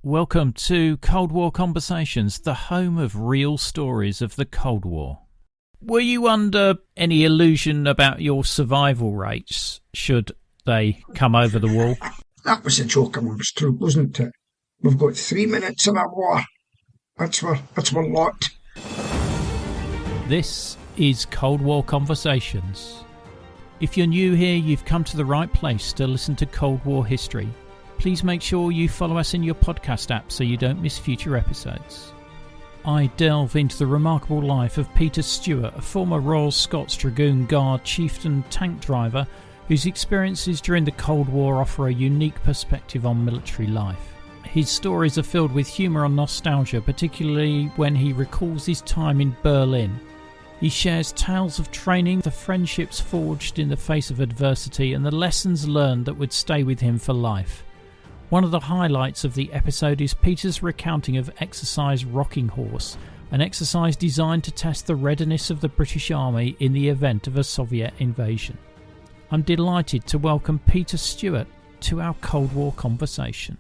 Welcome to Cold War Conversations, the home of real stories of the Cold War. Were you under any illusion about your survival rates should they come over the wall? That was a joke amongst troops, wasn't it? We've got 3 minutes in a war. That's our lot. This is Cold War Conversations. If you're new here, you've come to the right place to listen to Cold War history. Please make sure you follow us in your podcast app so you don't miss future episodes. I delve into the remarkable life of Peter Stewart, a former Royal Scots Dragoon Guard chieftain tank driver whose experiences during the Cold War offer a unique perspective on military life. His stories are filled with humour and nostalgia, particularly when he recalls his time in Berlin. He shares tales of training, the friendships forged in the face of adversity, and the lessons learned that would stay with him for life. One of the highlights of the episode is Peter's recounting of exercise Rocking Horse, an exercise designed to test the readiness of the British Army in the event of a Soviet invasion. I'm delighted to welcome Peter Stewart to our Cold War conversation.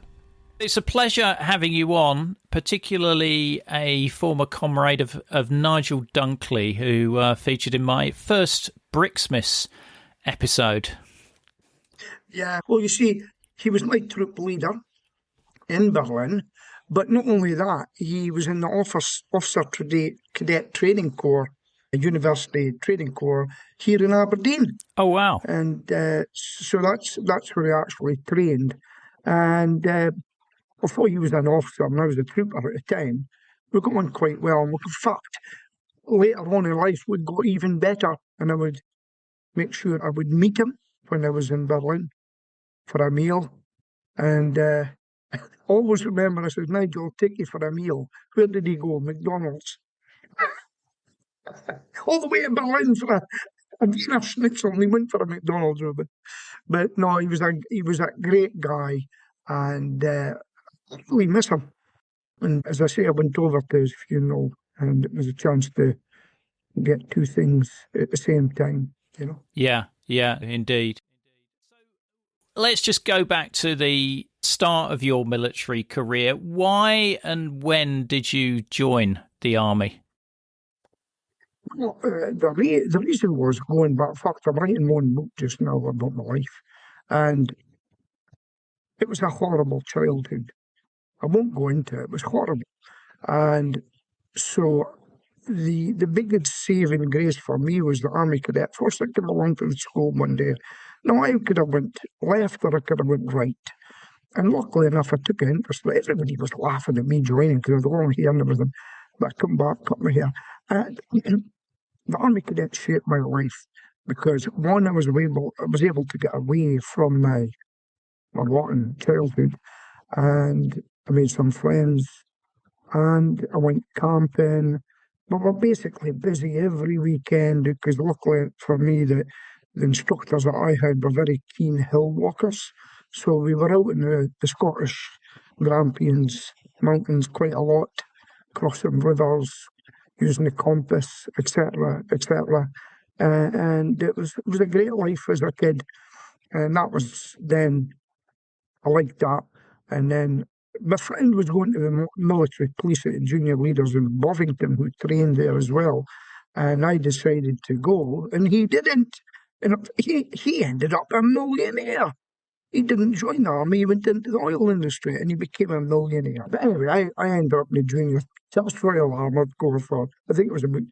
It's a pleasure having you on, particularly a former comrade of Nigel Dunkley, who featured in my first Bricksmiths episode. Yeah, well, you see, he was my troop leader in Berlin, but not only that, he was in the Officer Cadet Training Corps, a university training corps here in Aberdeen. Oh, wow. And so that's where he actually trained. And although he was an officer and I was a trooper at the time, we got on quite well. And in fact, later on in life, we got even better. And I would make sure I would meet him when I was in Berlin for a meal. And always remember, I said, Nigel, I'll take you for a meal. Where did he go? McDonald's. All the way to Berlin for a Wiener Schnitzel, and he went for a McDonald's. But no, he was a great guy, and we miss him. And as I say, I went over to his funeral, and it was a chance to get two things at the same time, you know. Yeah, indeed. Let's just go back to the start of your military career. Why and when did you join the army? Well, the reason was going back. In fact, I'm writing one book just now about my life, and it was a horrible childhood. I won't go into it. It was horrible, and so the biggest saving grace for me was the Army Cadet Force that came along to the school one day. Now, I could have went left or I could have went right. And luckily enough, I took an interest. Everybody was laughing at me joining because I had long hair and everything. But I come back, cut my hair. And the Army Cadet shaped my life because, one, I was able to get away from my rotten childhood. And I made some friends. And I went camping. But we're basically busy every weekend because luckily for me, the instructors that I had were very keen hill walkers. So we were out in the Scottish Grampians mountains quite a lot, crossing rivers, using the compass, etc., etc. And it was a great life as a kid. And that was then, I liked that. And then my friend was going to the military police at the junior leaders in Bovington, who trained there as well. And I decided to go, and he didn't. And he ended up a millionaire. He didn't join the army, he went into the oil industry and he became a millionaire. But anyway, I ended up in the junior Royal Armoured Corps for, I think it was about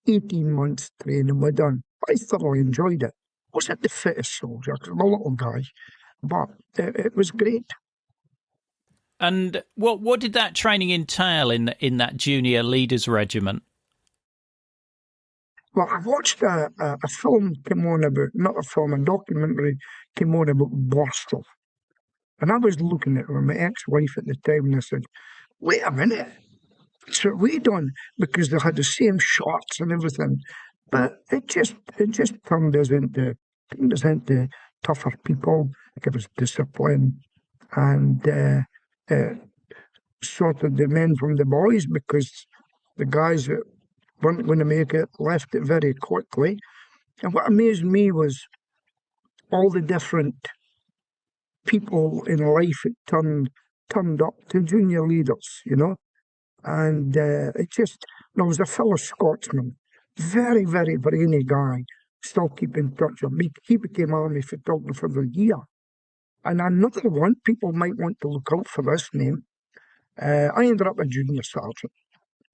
18 months training we're done. I thoroughly enjoyed it. I wasn't the fittest soldier, because I'm a little guy, but it was great. And what did that training entail in that junior leaders regiment? Well, I watched a film came on about, not a film, a documentary came on about Borstal. And I was looking at my ex-wife at the time and I said, wait a minute, that's what we done, because they had the same shots and everything. But it just turned us into tougher people, give us discipline, and sorted the men from the boys, because the guys that weren't going to make it left it very quickly. And what amazed me was all the different people in life it turned turned up to junior leaders, and there was a fellow Scotsman, very, very brainy guy, still keep in touch with me. He became Army Photographer of the Year. And another one, people might want to look out for this name. I ended up a junior sergeant,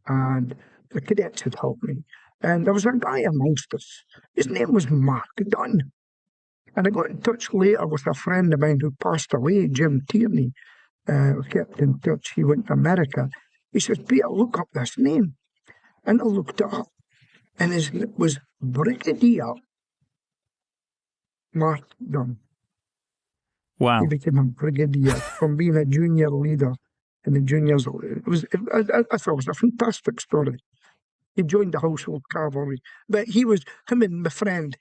and the cadets had helped me. And there was a guy amongst us. His name was Mark Dunn. And I got in touch later with a friend of mine who passed away, Jim Tierney. We kept in touch. He went to America. He says, Peter, look up this name. And I looked it up. And his name was Brigadier Mark Dunn. Wow. He became a brigadier from being a junior leader in the juniors. I thought it was a fantastic story. He joined the Household Cavalry, but him and my friend,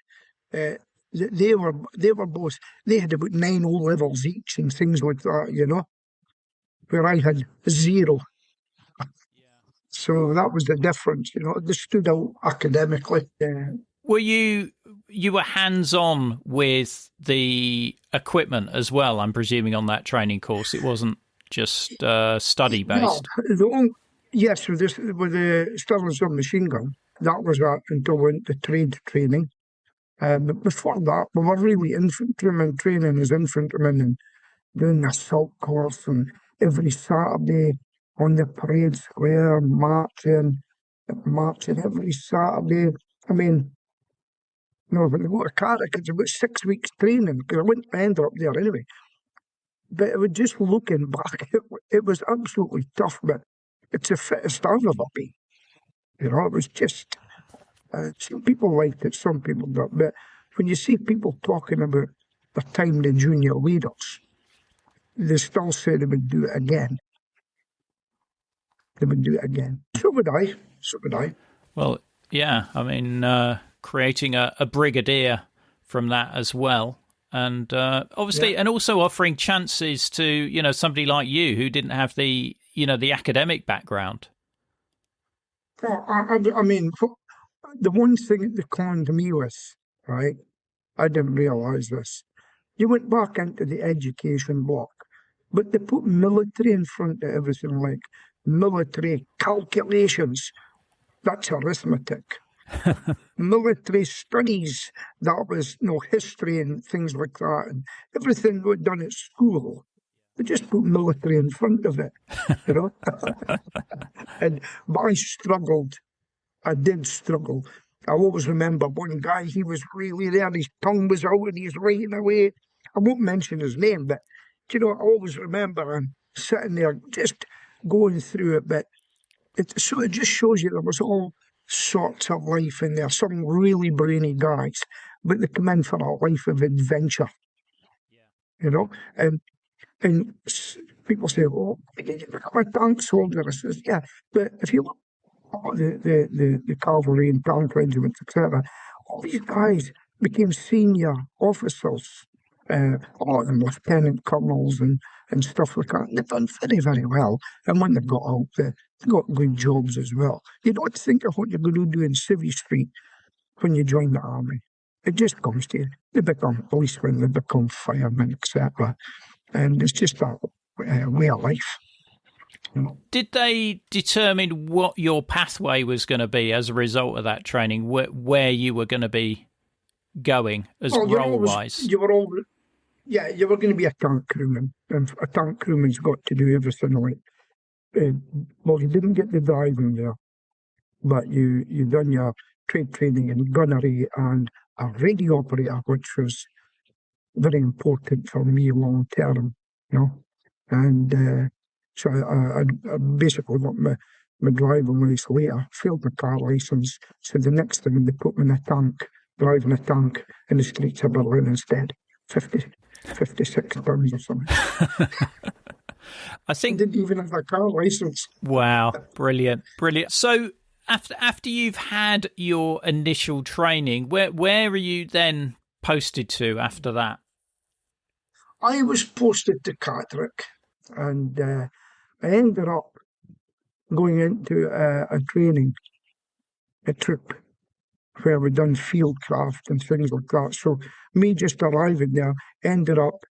they were both, they had about 9 O-levels each and things like that, where I had 0. So that was the difference, They stood out academically. Were you were hands-on with the equipment as well, I'm presuming, on that training course? It wasn't just study-based? No, yes, with the Sterling submachine gun, that was that until we went to trade training. But before that, we were really infantrymen, training as infantrymen and doing the assault course, and every Saturday on the parade square, marching every Saturday. I mean, when I go to Cardiff, it's about 6 weeks training, because I wouldn't end up there anyway. But it was just looking back, it was absolutely tough, but it's the fittest I've ever been. It was just, some people liked it, some people don't. But when you see people talking about the time the junior leaders, they still say they would do it again. They would do it again. So would I. Well, yeah, I mean, creating a brigadier from that as well. And obviously, and also offering chances to, somebody like you who didn't have the academic background. I mean, the one thing that they conned me with, right, I didn't realise this. You went back into the education block, but they put military in front of everything, like military calculations. That's arithmetic. Military studies, that was history and things like that, and everything we'd done at school, they just put military in front of it, But I did struggle. I always remember one guy, he was really there, his tongue was out and he's writing away. I won't mention his name, but I always remember him sitting there just going through it, but it just shows you there was all sorts of life in there, some really brainy guys, but they come in for a life of adventure, and people say, well, did you become a tank soldier? I says, yeah, but if you look at the cavalry and tank regiments, etc., all these guys became senior officers, a lot of them lieutenant colonels and stuff like that. And they've done very, very well. And when they got out, they got good jobs as well. You don't think of what you're going to do in Civvy Street when you join the army. It just comes to you. They become policemen, they become firemen, etc. And it's just that way of life. Did they determine what your pathway was going to be as a result of that training, where you were going to be going as role-wise? You were going to be a tank crewman, and a tank crewman's got to do everything like. Well, you didn't get the driving there, but you done your trade training in gunnery and a radio operator, which was very important for me long term, And so I basically got my driving license later, failed my car license. So the next thing they put me in a tank, driving a tank in the streets of Berlin instead. 56 tons or something. I think I didn't even have a car license. Wow, brilliant. So after you've had your initial training, where are you then posted to after that? I was posted to Catterick, and I ended up going into a training, a trip where we done fieldcraft and things like that. So me just arriving there ended up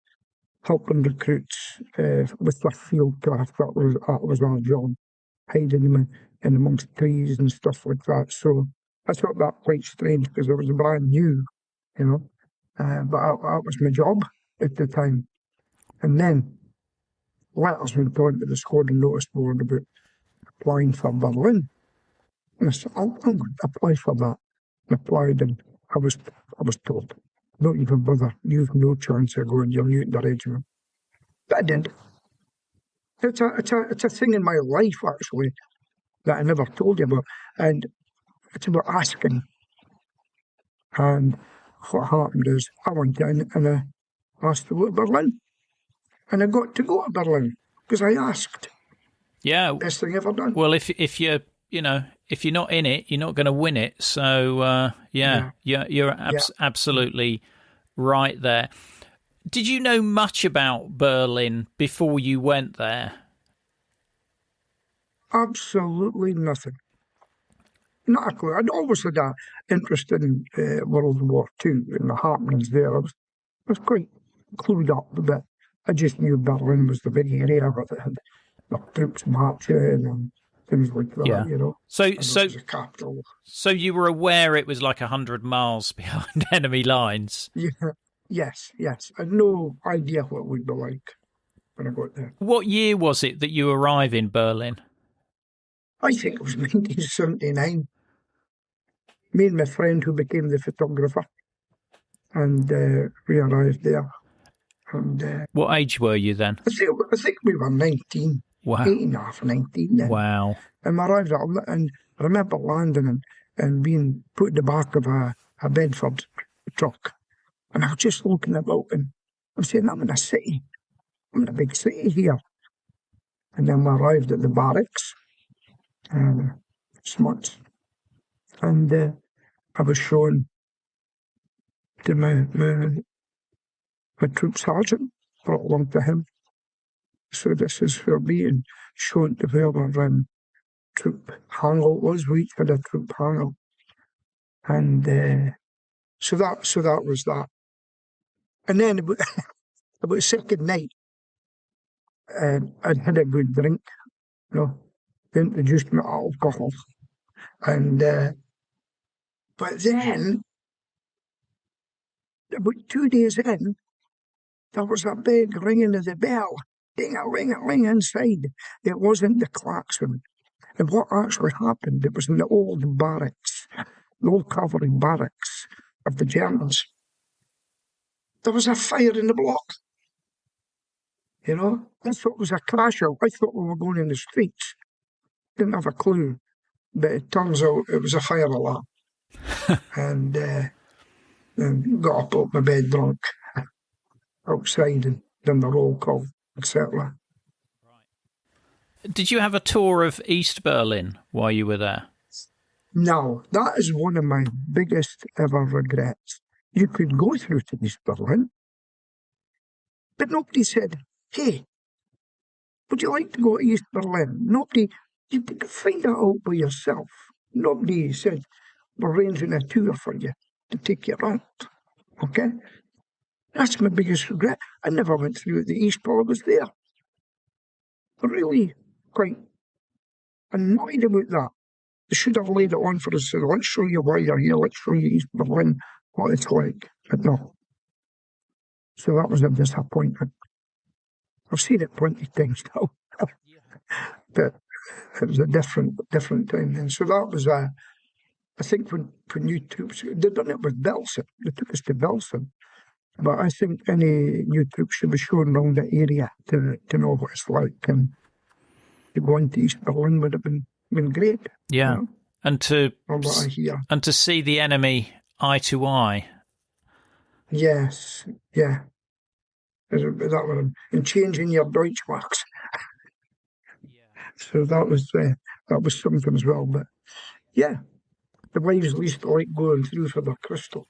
helping recruits with their field craft. That was our job, hiding them in amongst trees and stuff like that. So I thought that quite strange because it was brand new, you know. But that was my job at the time. And then letters went on to the squadron notice board about applying for Berlin. And I said, I'm going to apply for that. I applied, and I was told, don't even bother, you've no chance of going, you're new to the regiment. But I did. It's a thing in my life, actually, that I never told you about. And it's about asking. And what happened is I went in and I asked to go to Berlin. And I got to go to Berlin because I asked. Yeah. Best thing ever done. Well, if you're not in it, you're not going to win it. So you're absolutely right there. Did you know much about Berlin before you went there? Absolutely nothing. Not a clue. I'd always had an interest in World War II and the happenings there. I was quite clued up a bit. I just knew Berlin was the big area where they had the troops marching and things like that, you know. So it was the capital. So you were aware it was like 100 miles behind enemy lines? Yeah. Yes. I had no idea what it would be like when I got there. What year was it that you arrived in Berlin? I think it was 1979. Me and my friend who became the photographer, and we arrived there. And what age were you then? I think we were 19. Wow. 18.5, 19 then. Wow. And we arrived and I remember landing and being put in the back of a Bedford truck. And I was just looking about and I'm saying, I'm in a city. I'm in a big city here. And then we arrived at the barracks, Smuts. And I was shown to my troop sergeant, brought along to him. So this is for me, and shown to where our troop hangar was. We each had a troop hangar. And so that was that. And then about the second night, I'd had a good drink, you know. They introduced me to alcohol. And but then, about 2 days in, there was a big ringing of the bell. Ding-a-ling-a-ling inside. It wasn't the klaxon. And what actually happened, it was in the old barracks, the old cavalry barracks of the Germans. There was a fire in the block. You know, I thought it was a crash out. I thought we were going in the streets. Didn't have a clue. But it turns out it was a fire alarm. and got up my bed drunk outside and done the roll call, etc. Did you have a tour of East Berlin while you were there? No, that is one of my biggest ever regrets. You could go through to East Berlin, but nobody said, hey, would you like to go to East Berlin? Nobody, you could find that out by yourself. Nobody said, we're arranging a tour for you to take you around. Okay? That's my biggest regret. I never went through the East while I was there. Really quite annoyed about that. They should have laid it on for us. So let's show you why you're here. Let's show you East Berlin, what it's like. But no. So that was a disappointment. I've seen it plenty of times now. But it was a different time then. So that was I think when new troops, they'd done it with Belsen. They took us to Belsen. But I think any new troops should be shown around the area to know what it's like. And to go into East Berlin would have been great. Yeah. You know? And to see the enemy eye to eye. Yes, yeah. That one, and changing your Deutschmarks. So that was something as well. But yeah, the wives used to like going through for the crystal.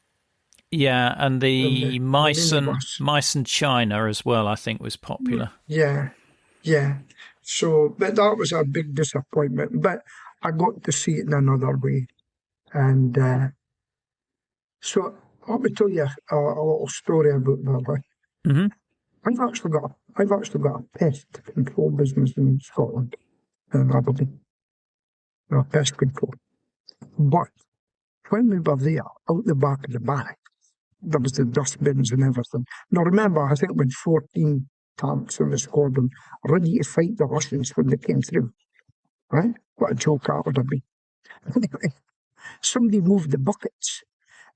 Yeah, and the Meissen China as well, I think, was popular. Yeah. So, but that was a big disappointment. But I got to see it in another way. And so let me tell you a little story about Berlin. Mm-hmm. I've actually got a pest control business in Scotland, in Aberdeen. Pest control. But when we were there, out the back of the barrack, there was the dustbins and everything. Now remember, I think we had 14 tanks in the squadron ready to fight the Russians when they came through. Right? What a joke that would have been. Anyway, somebody moved the buckets,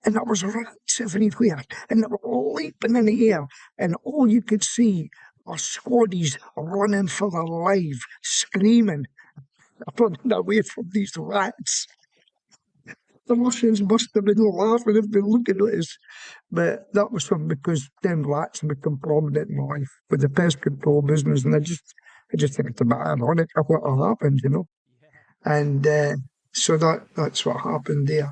and there was rats everywhere, and they were leaping in the air, and all you could see are squaddies running for their life, screaming, running away from these rats. The Russians must have been laughing if they're looking at us. But that was something because them rats have become prominent in life with the pest control business, and I just think it's a bit ironic of what happened, you know. And so that's what happened there.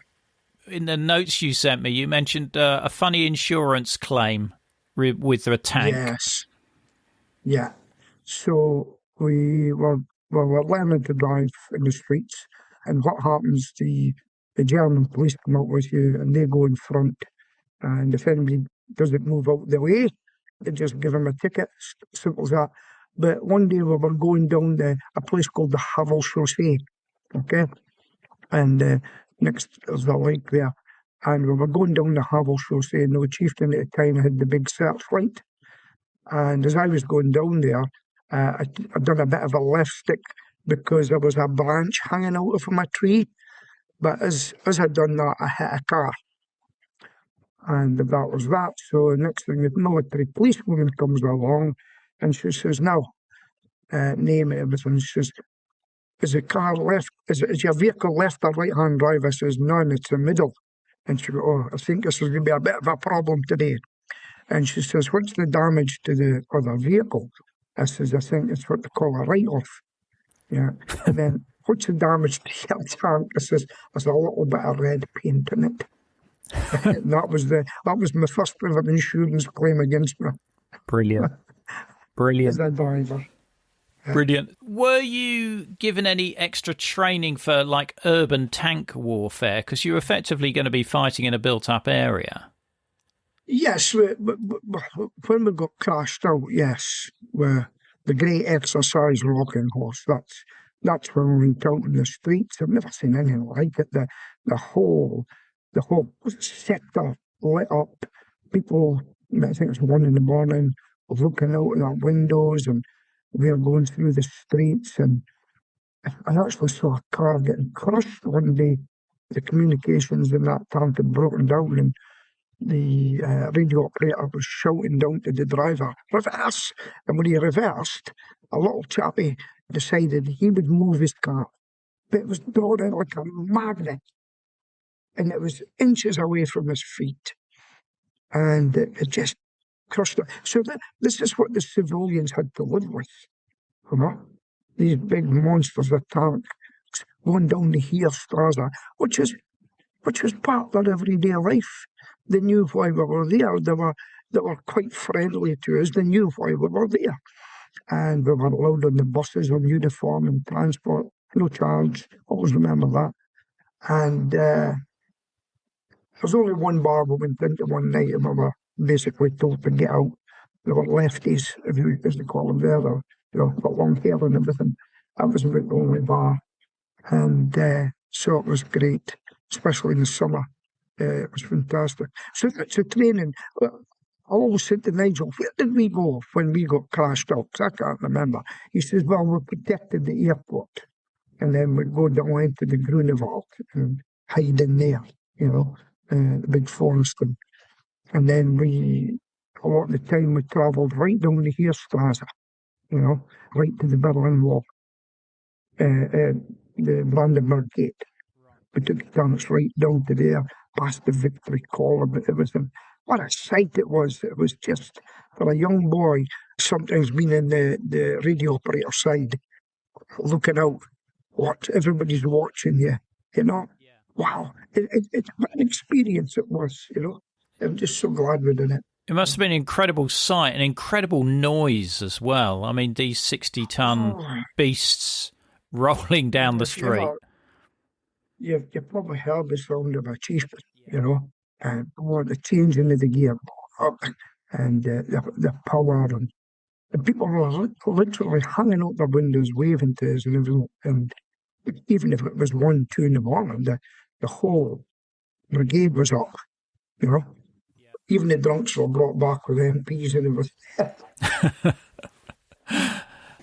In the notes you sent me, you mentioned a funny insurance claim with a tank. Yes. Yeah. So we were learning to drive in the streets, and what happens, the German police come out with you and they go in front, and if anybody doesn't move out the way, they just give them a ticket, simple as that. But one day we were going down a place called the Havel Chaussee, okay? And next there's a lake there, and we were going down the Havel Chaussee, and the Chieftain at the time had the big searchlight. And as I was going down there, I'd done a bit of a left stick because there was a branch hanging out of my tree. But as I'd done that, I hit a car. And that was that. So the next thing, the military policewoman comes along and she says, "Now, name it, everything." She says, "Is the car left? Is your vehicle left or right-hand drive?" I says, "None, it's the middle." And she goes, "Oh, I think this is going to be a bit of a problem today." And she says, "What's the damage to the other vehicle?" I says, "I think it's what they call a write-off." Yeah. And then, "What's the damage to your tank?" I says, "There's a little bit of red paint in it." And that was my first ever insurance claim against me. Brilliant. As a driver. Brilliant. Were you given any extra training for like urban tank warfare? Because you're effectively going to be fighting in a built-up area. Yes, when we got crashed out, yes, the great exercise rocking horse. That's when we went out in the streets. I've never seen anything like it. The whole sector lit up. People, I think it's 1 a.m, looking out of their windows, and we were going through the streets. And I actually saw a car getting crushed one day. The communications in that tank had broken down, and the radio operator was shouting down to the driver, "Reverse!" And when he reversed, a little chappie decided he would move his car. But it was drawn in like a magnet, and it was inches away from his feet. And it just crushed it. So this is what the civilians had to live with, you know? These big monsters of tanks going down the Heerstrasse, which was part of their everyday life. They knew why we were there. They were quite friendly to us. They knew why we were there. And we were allowed on the buses on uniform and transport, no charge. Always remember that. And there's only one bar we went into one night and we were basically told to get out. They were lefties, as they call them there. Got long hair and everything. That was about the only bar. And so it was great, especially in the summer. It was fantastic. So training. I always said to Nigel, "Where did we go when we got crashed out?" Because I can't remember. He says, "Well, we protected the airport. And then we'd go down into the Grunewald and hide in there, the big forest. And then a lot of the time we travelled right down the Heerstrasse, right to the Berlin Wall, the Brandenburg Gate. We took the tanks right down to there, past the Victory Column. It was what a sight it was. It was just, for a young boy, sometimes being in the radio operator side, looking out, what everybody's watching you, Wow. It's what an experience it was, I'm just so glad we did it. It must have been an incredible sight, an incredible noise as well. I mean, these 60-ton beasts rolling down the street. You've probably heard the sound of a Chieftain, and the changing of the gear. and the power, and people were literally hanging out their windows, waving to us, and everything. And even if it was 1, 2 in the morning, the whole brigade was up, you know. Yeah. Even the drunks were brought back with MPs and everything.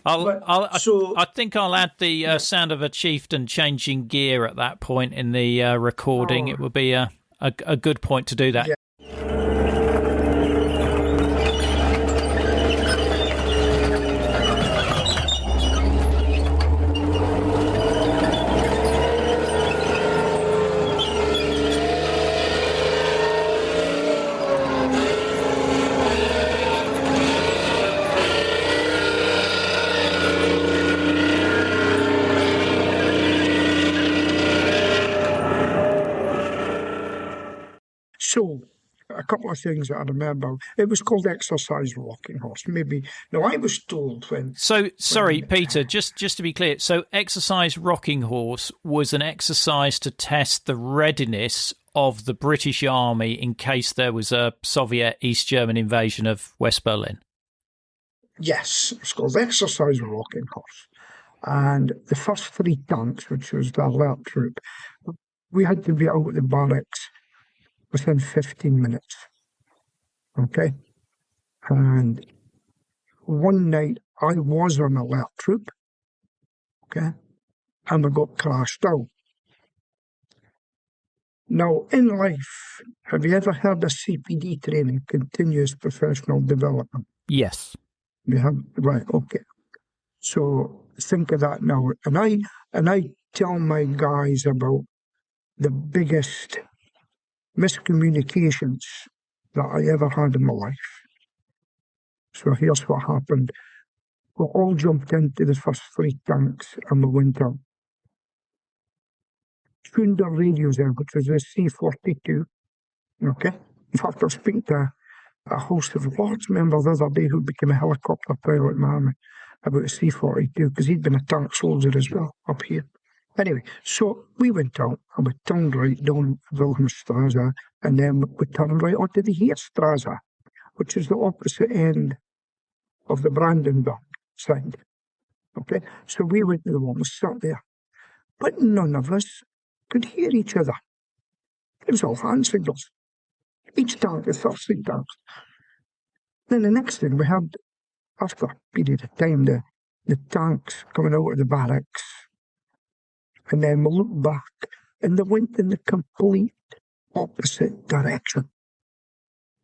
I think I'll add the sound of a chieftain changing gear at that point in the recording. It would be a good point to do that. Yeah. So, a couple of things that I remember. It was called Exercise Rocking Horse. Maybe. Now, I was told when... So, sorry, Peter, just to be clear. So, Exercise Rocking Horse was an exercise to test the readiness of the British Army in case there was a Soviet East German invasion of West Berlin. Yes, it's called Exercise Rocking Horse. And the first 3 tanks, which was the alert troop, we had to be out of the barracks within 15 minutes. Okay? And one night I was on alert troop, okay? And we got crashed out. Now, in life, have you ever heard of CPD training, continuous professional development? Yes. You have? Right, okay. So think of that now. And I tell my guys about the biggest miscommunications that I ever had in my life. So here's what happened. We all jumped into the first 3 tanks and we went out. Tuned our radios out, which was a C-42. Okay? In fact, I was speaking to a host of Lords member the other day who became a helicopter pilot in the army about a C-42 because he'd been a tank soldier as well up here. Anyway, so we went out and we turned right down Wilhelmstrasse and then we turned right onto the Heerstrasse, which is the opposite end of the Brandenburg side. Okay, so we went to the one, we sat there, but none of us could hear each other. It was all hand signals. Each tank is 13 tanks. Then the next thing we had, after a period of time, the tanks coming out of the barracks. And then we looked back and they went in the complete opposite direction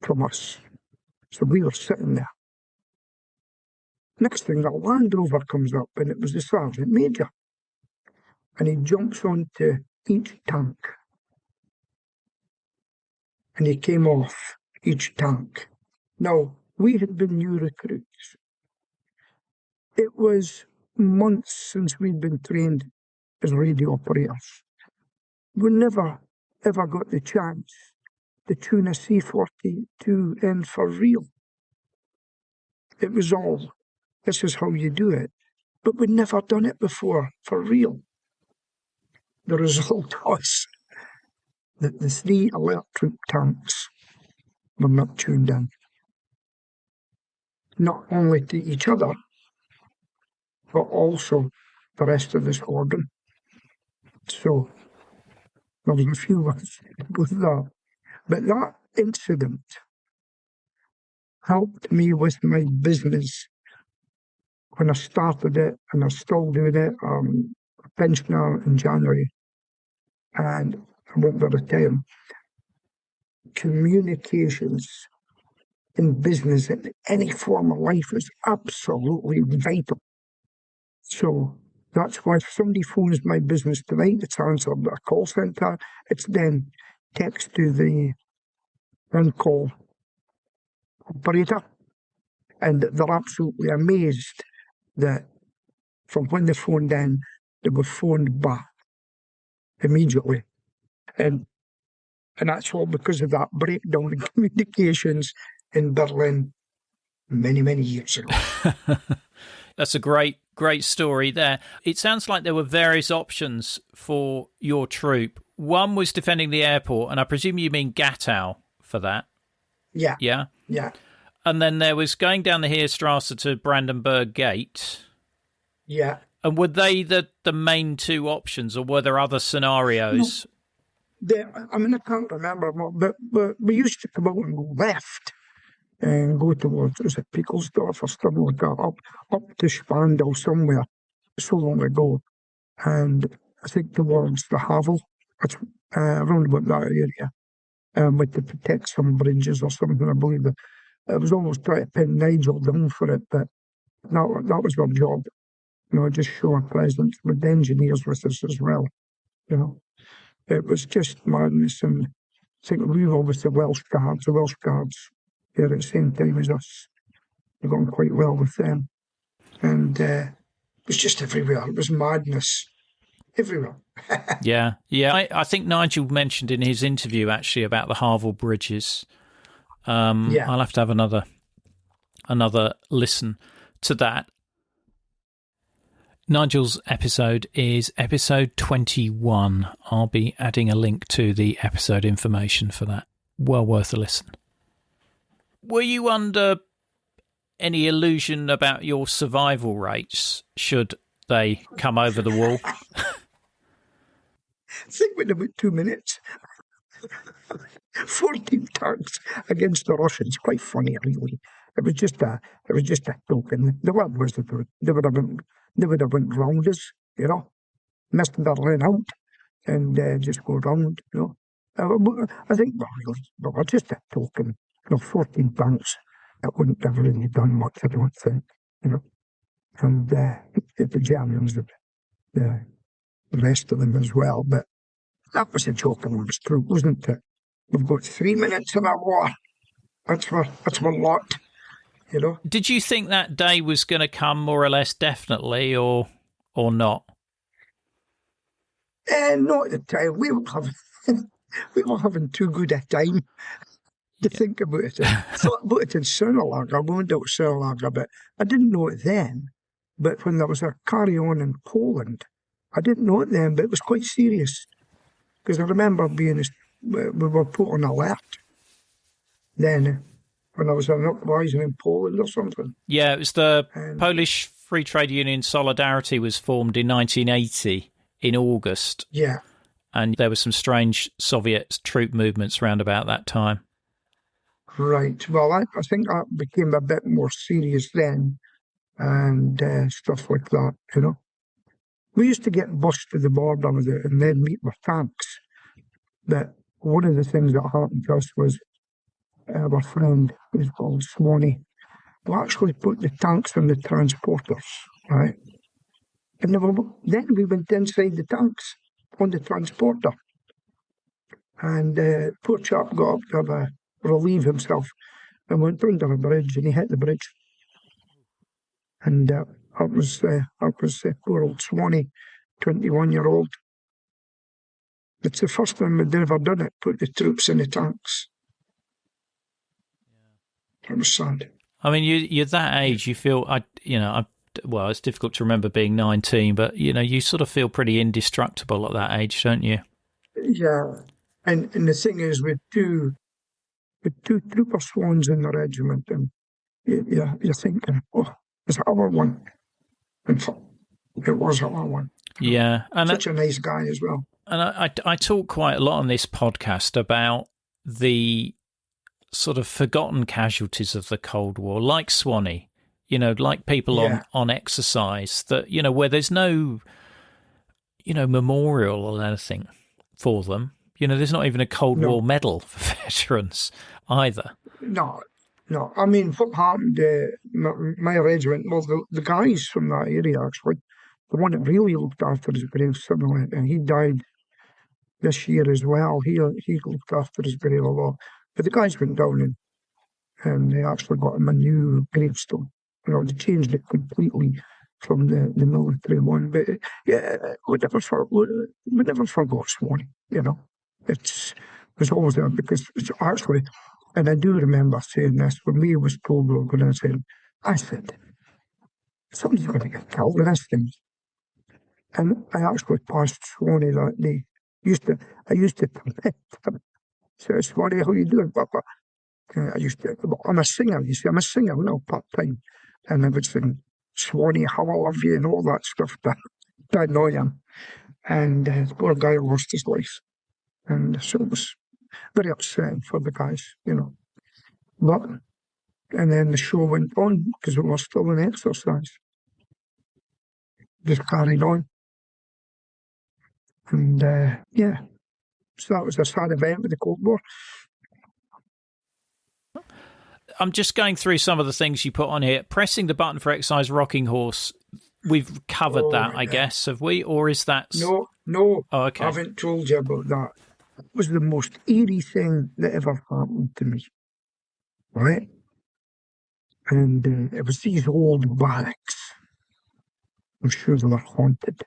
from us. So we were sitting there. Next thing, a Land Rover comes up and it was the Sergeant Major. And he jumps onto each tank. And he came off each tank. Now, we had been new recruits. It was months since we'd been trained as radio operators. We never, ever got the chance to tune a C-42 in for real. It was all, this is how you do it. But we'd never done it before, for real. The result was that the 3 alert troop tanks were not tuned in. Not only to each other, but also the rest of the squadron. So there was a few of us with that. But that incident helped me with my business when I started it, and I still do it. I'm a pensioner in January, and I won't be retiring. Communications in business, in any form of life, is absolutely vital. So that's why if somebody phones my business tonight, it's answered a call centre, it's then text to the on-call operator, and they're absolutely amazed that from when they phoned in, they were phoned back immediately. And that's all because of that breakdown in communications in Berlin many, many years ago. That's a great story there. It sounds like there were various options for your troop. One was defending the airport, and I presume you mean Gatow for that. Yeah. Yeah? Yeah. And then there was going down the Heerstrasse to Brandenburg Gate. Yeah. And were they the main two options, or were there other scenarios? No, I can't remember, but we used to come out and go left and go towards, was it Pickelsdorf or something like that, up to Spandau somewhere, so long ago. And I think towards the Havel, that's around about that area, with to protect some bridges or something, I believe. It was almost trying to pin Nigel down for it, but that was our job. Just show our presence with the engineers with us as well. It was just madness, and I think we were with the Welsh Guards there at the same time as us. We got on quite well with them, and it was just everywhere. It was madness everywhere. Yeah. I think Nigel mentioned in his interview actually about the Havel bridges. I'll have to have another listen to that. Nigel's episode is episode 21. I'll be adding a link to the episode information for that. Well worth a listen. Were you under any illusion about your survival rates should they come over the wall? I think within about 2 minutes. 14 tanks against the Russians. Quite funny, really. It was just a token. The word was that they would have went round us, missed their line out and just go round, I think we were just a token. 14 tanks. It wouldn't have really done much, I don't think, And the Germans, the rest of them as well, but that was a joke and it was true, wasn't it? We've got 3 minutes in our war. That's my lot, Did you think that day was going to come more or less definitely, or not? Not at the time. We were having too good a time to think about it. I thought about it in Sunderlager, going down to Sunderlager, but I didn't know it then. But when there was a carry-on in Poland, I didn't know it then, but it was quite serious. Because I remember we were put on alert then when I was an uprising in Poland or something. Yeah, it was the Polish Free Trade Union Solidarity was formed in 1980 in August. Yeah. And there were some strange Soviet troop movements around about that time. Right. Well, I think that became a bit more serious then and stuff like that, We used to get bused to the border and then meet with tanks. But one of the things that happened to us was our friend, who's called Swanee, who actually put the tanks on the transporters, right? And then we went inside the tanks on the transporter. And poor chap got up to relieve himself and went under a bridge, and he hit the bridge. And that was poor old Swanee, 21-year-old. It's the first time we'd ever done it, put the troops in the tanks. It was sad. I mean, you're that age, you feel, well, it's difficult to remember being 19, but, you sort of feel pretty indestructible at that age, don't you? Yeah. And the thing is, with two trooper swans in the regiment, and you're thinking, it's our one. In fact, it was our one. Yeah. And such a nice guy as well. And I talk quite a lot on this podcast about the sort of forgotten casualties of the Cold War, like Swanee, like people on exercise, that, where there's no, memorial or anything for them. There's not even a Cold War medal for veterans either. No. I mean, what happened, my regiment, well, the guys from that area, actually, the one that really looked after his grave suddenly, and he died this year as well. He looked after his grave a lot. But the guys went down and they actually got him a new gravestone. They changed it completely from the military one. But we never forgot Swanee, It was always there because it's actually, and I do remember saying this, when me was told we were going to say, I said, somebody's going to get killed in this thing. And I actually passed Swanee that day. I used to say, Swanee, how you doing, Papa? I'm a singer, you see, I'm a singer now, part-time, and I would sing Swanee, How I Love You, and all that stuff to annoy him. And the poor guy lost his life. And so it was very upsetting for the guys, But, and then the show went on because it was still an exercise. Just carried on. And, so that was a sad event with the Cold War. I'm just going through some of the things you put on here. Pressing the button for exercise, rocking horse. We've covered that, I guess, have we? Or is that... No. Oh, okay. I haven't told you about that. It was the most eerie thing that ever happened to me. Right? And it was these old barracks. I'm sure they were haunted.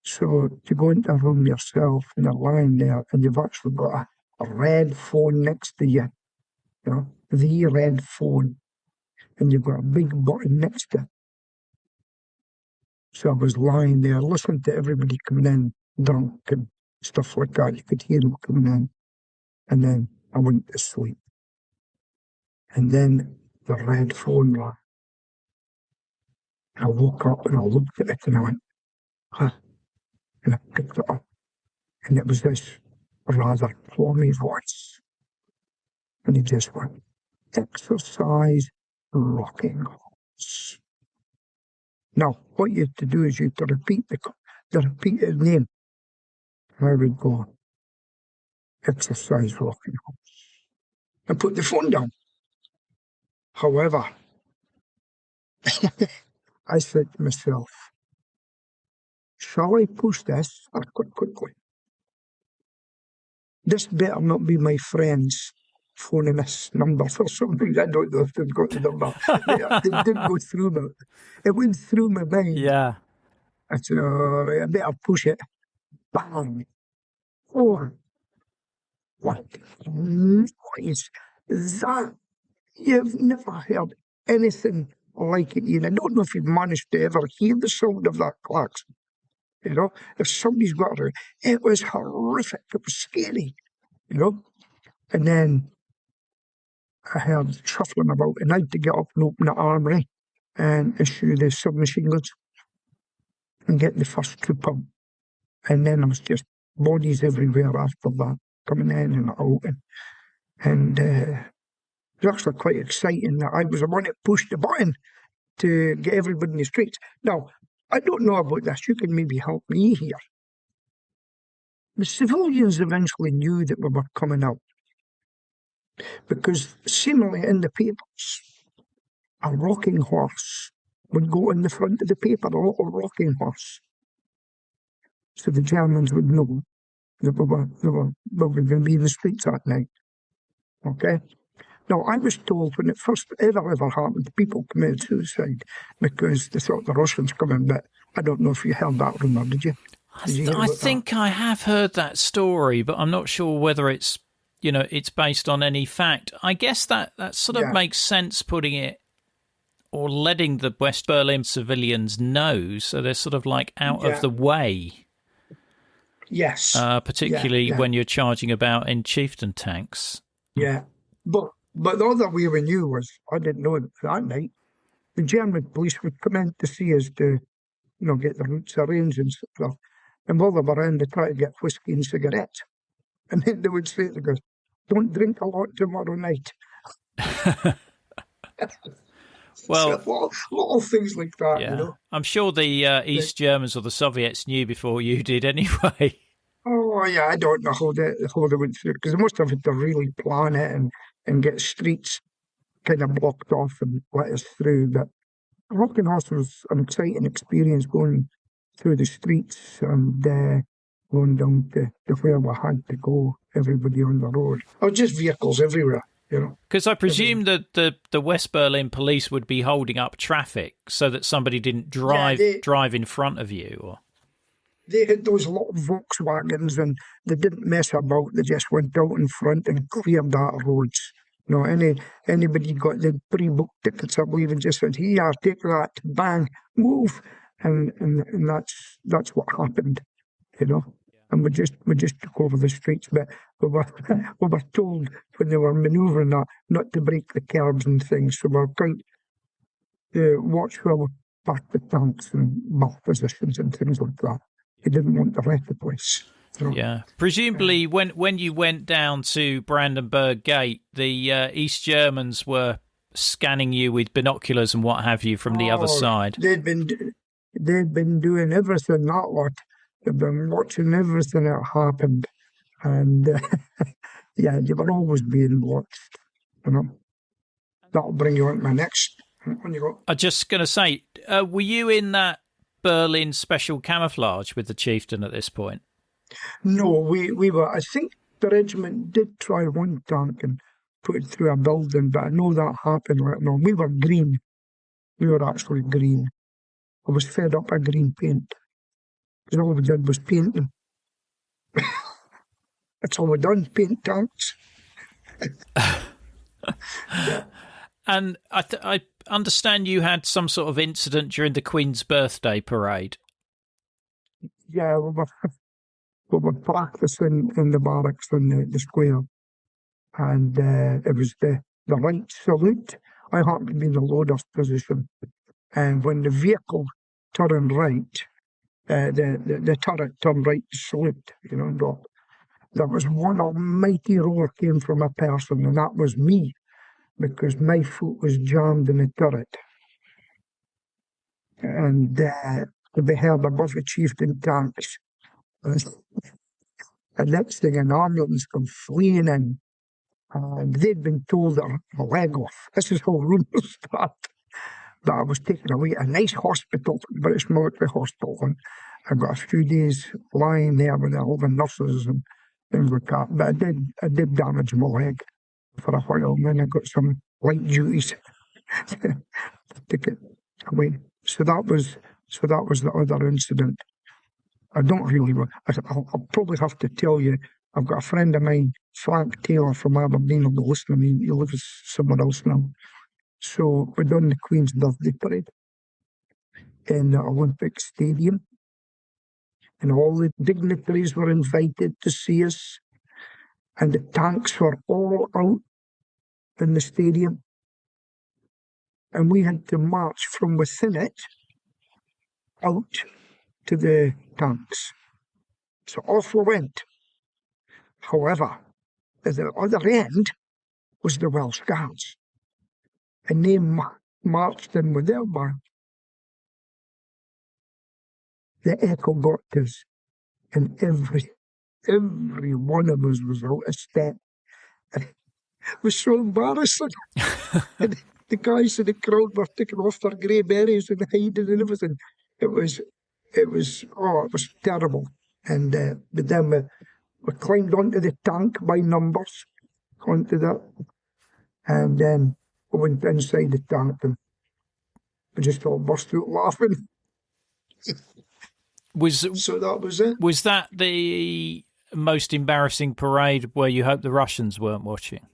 So to go into a room yourself and you're lying there and you've actually got a red phone next to you, the red phone, and you've got a big button next to it. So I was lying there listening to everybody coming in drunk and stuff like that. You could hear them coming in. And then I went to sleep. And then the red phone rang. I woke up and I looked at it and I went, huh. And I picked it up. And it was this rather plummy voice. And he just went, exercise, rocking horse. Now, what you have to do is you have to repeat his name. And I would go, exercise, rocking horse. And put the phone down. However, I said to myself, shall I push this or quite quickly? This better not be my friends phoning this number for something. I don't know if they've got the number. They didn't go through me. It went through my mind. Yeah. I said, I better push it. Bang. Oh, what noise is that? You've never heard anything like it, Ian. I don't know if you've managed to ever hear the sound of that klaxon. If somebody's got it was horrific. It was scary, And then I heard shuffling about, and I had to get up and open the armoury and issue the submachine guns and get the first troop out. And then there was just bodies everywhere after that, coming in and out. And it was actually quite exciting that I was the one that pushed the button to get everybody in the streets. Now, I don't know about this. You can maybe help me here. The civilians eventually knew that we were coming out because seemingly in the papers, a rocking horse would go in the front of the paper, a little rocking horse. So the Germans would know that we were going to be in the streets that night. Okay? Now, I was told when it first ever happened, people committed suicide because they thought the Russians coming, but I don't know if you heard that rumour, did you? I think I have heard that story, but I'm not sure whether it's, it's based on any fact. I guess that sort of makes sense, putting it or letting the West Berlin civilians know, so they're sort of like out of the way. Yes. Particularly when you're charging about in Chieftain tanks. Yeah. But the other way we knew was, I didn't know that night, the German police would come in to see us to, get the routes arranged and stuff. And while they were in, they tried to get whiskey and cigarettes. And then they would say to us, don't drink a lot tomorrow night. Well, so, little things like that, I'm sure the East Germans or the Soviets knew before you did anyway. Oh, yeah, I don't know how they went through it, because they must have had to really plan it and get streets kind of blocked off and let us through. But Rocking Horse was an exciting experience going through the streets and going down to where we had to go, everybody on the road. Or just vehicles everywhere, Because I presume that the West Berlin police would be holding up traffic so that somebody didn't drive in front of you. Or they had those little Volkswagens and they didn't mess about. They just went out in front and cleared out roads. Anybody got the pre-booked tickets, I believe, and just said, here, take that, bang, move. And that's what happened, and we just took over the streets. But we were we were told when they were manoeuvring that not to break the curbs and things. So we were quite watch where we parked the tanks and bath positions and things like that. You didn't want to wreck the place. You know? Yeah. Presumably, when you went down to Brandenburg Gate, the East Germans were scanning you with binoculars and what have you from the other side. They'd been doing everything, that lot. They'd been watching everything that happened, and yeah, they were always being watched. You know, that'll bring you on to my next. When you go, I'm just going to say, were you in that Berlin special camouflage with the Chieftain at this point? no, we were. I think the regiment did try one tank and put it through a building, but I know that happened later on. We were green. We were actually green. I was fed up with green paint. Because all we did was painting. That's all we done, paint tanks. Yeah. And I understand you had some sort of incident during the Queen's birthday parade. Yeah, we were practicing in the barracks in the square. And it was the right salute. I happened to be in the loader's position. And when the vehicle turned right, the turret turned right to salute, you know, drop. There was one almighty roar came from a person, and that was me, because my foot was jammed in the turret. And we heard above the Chieftain tanks. And the next thing, an ambulance come fleeing in, and they'd been told her leg off. This is how rumours start. That I was taken away to a nice hospital, British military hospital, and I got a few days lying there with all the nurses and things like that. But I did damage my leg for a while, and then I got some light duties to take it away. So that was the other incident. I don't really. I'll probably have to tell you. I've got a friend of mine, Frank Taylor from Aberdeen, will be listening. He lives somewhere else now. So we done the Queen's birthday parade in the Olympic Stadium, and all the dignitaries were invited to see us, and the tanks were all out in the stadium, and we had to march from within it out to the tanks. So off we went. However, at the other end was the Welsh Guards, and they marched in with their band. The echo got us, and every one of us was out of step. It was so embarrassing. And the guys in the crowd were taking off their grey berets and hiding and everything. It was terrible. And but then we climbed onto the tank by numbers, onto that, and then we went inside the tank and we just all burst out laughing. So that was it. Was that the most embarrassing parade where you hope the Russians weren't watching?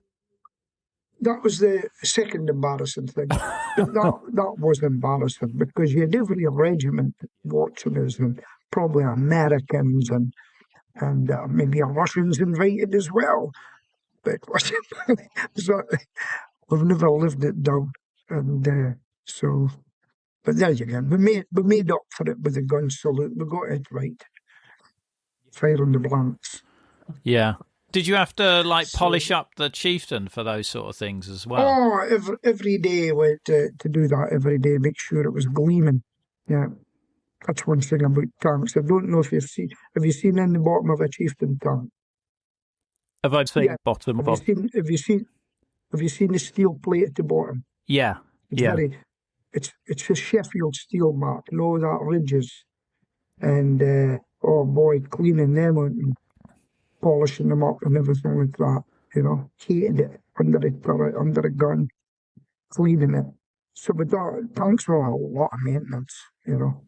That was the second embarrassing thing. that was embarrassing because you had every regiment watching us, and probably Americans and maybe Russians invited as well. But we've never lived it down, and so. But there you go. We made up for it with the gun salute. We got it right. Fire on the blanks. Yeah. Did you have to polish up the Chieftain for those sort of things as well? Oh, every day we had to do that every day. Make sure it was gleaming. Yeah, that's one thing about tanks. I don't know if you've seen. Have you seen in the bottom of a Chieftain tank? Have I seen bottom of? Have you seen the steel plate at the bottom? Yeah. It's a Sheffield steel mark. No, that ridges, and oh boy, cleaning them out and polishing them up and everything like that. You know, hated it under the turret, under a gun, cleaning it. So, but tanks were a lot of maintenance. You know,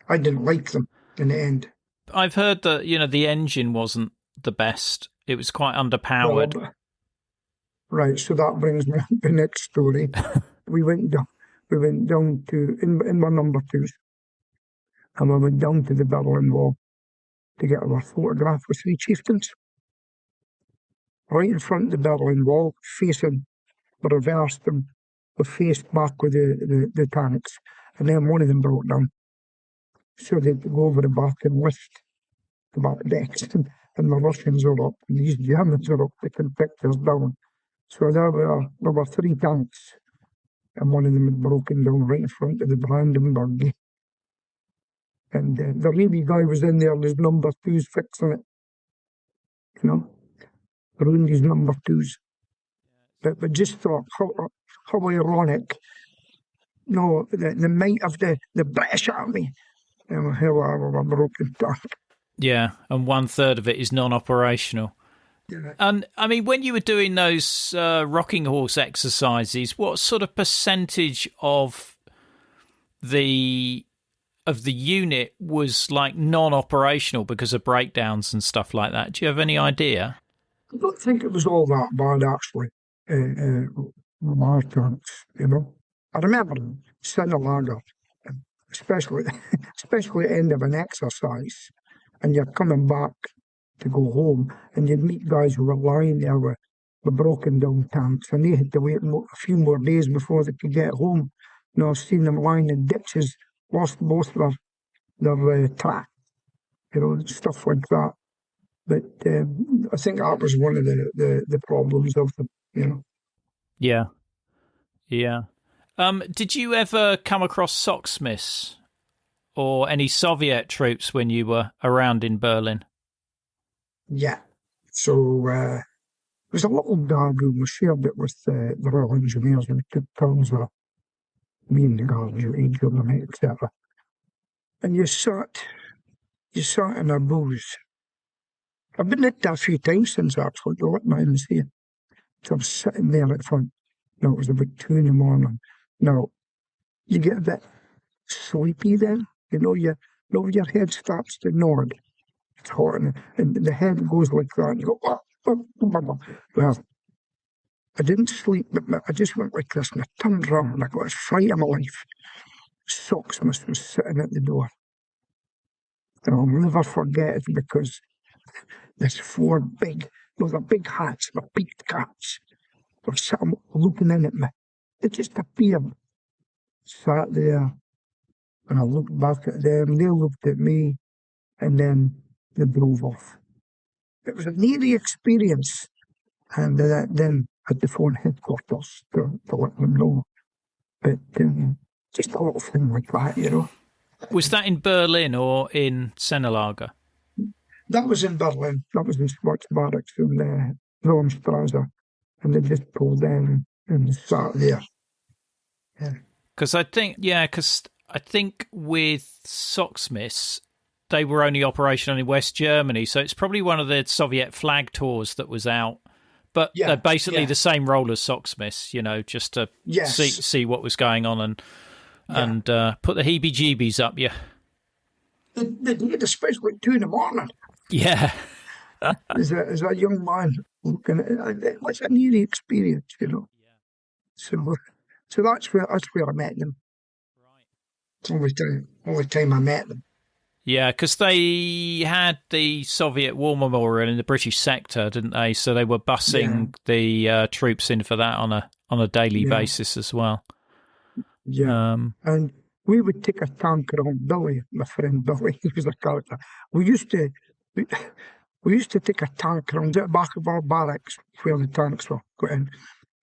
I didn't like them in the end. I've heard that the engine wasn't the best. It was quite underpowered. Well, right. So that brings me to the next story. We went down to in my number twos, and we went down to the Berlin Wall, to get our photograph with 3 chieftains. Right in front of the Berlin Wall, facing, we reversed them, we faced back with the tanks, and then one of them broke down. So they had to go over the back and lift the back decks, and the Russians were up, and these Germans were up, they can pick us down. So there were 3 tanks, and one of them had broken down right in front of the Brandenburg Gate. And the Navy guy was in there, and his number 2s fixing it. You know, ruined his number 2s. But just thought, how ironic. No, the might of the British Army, here we are with a broken tank. Yeah, and 1/3 of it is non-operational. Yeah. And I mean, when you were doing those rocking horse exercises, what sort of percentage of the unit was like non-operational because of breakdowns and stuff like that? Do you have any idea? I don't think it was all that bad, actually. Our tanks, you know. I remember Sinalaga, especially at the end of an exercise, and you're coming back to go home, and you'd meet guys who were lying there with broken down tanks, and they had to wait a few more days before they could get home. You know, I've seen them lying in ditches, lost both their track, you know, stuff like that. But I think that was one of the problems of them, you know. Yeah. Yeah. Did you ever come across socksmiths or any Soviet troops when you were around in Berlin? Yeah. So it was a little dragoon. We shared it with the Royal Engineers, and we took turns with me and the guards, etc. And you sat in a booth. I've been at that a few times since, actually, to let my ends here. So I was sitting there at front. No, it was about 2 a.m. Now, you get a bit sleepy then. You know, your head starts to nod. It's hot, and the head goes like that, and you go, oh, oh, oh, oh. Well, I didn't sleep, but I just went like this, and I turned around, and I got a fright of my life. Socksmith was sitting at the door. And I'll never forget it, because there's 4 big hats, the peaked caps. They were sitting looking in at me. They just appeared. Sat there, and I looked back at them, they looked at me, and then they drove off. It was an eerie experience, and then I had to phone headquarters to let them know. But just a little thing like that, you know. Was that in Berlin or in Sennelager? That was in Berlin. That was in Scots Barracks in Wilhelmstrasse, and they just pulled in and sat there. Yeah. Because I think with socksmiths, they were only operational in West Germany, so it's probably one of the Soviet flag tours that was out. But they're basically the same role as socksmiths, you know, just to see what was going on and put the heebie-jeebies up you. They did, especially at 2 a.m. Yeah. as a young man looking at it, it was an eerie experience, you know. So that's where I met them. Right. Only time I met them. Yeah, because they had the Soviet War Memorial in the British sector, didn't they? So they were bussing the troops in for that on a daily basis as well. Yeah, and we would take a tank around. Billy, my friend Billy, he was a character. We used to take a tank around the back of our barracks where the tanks were going,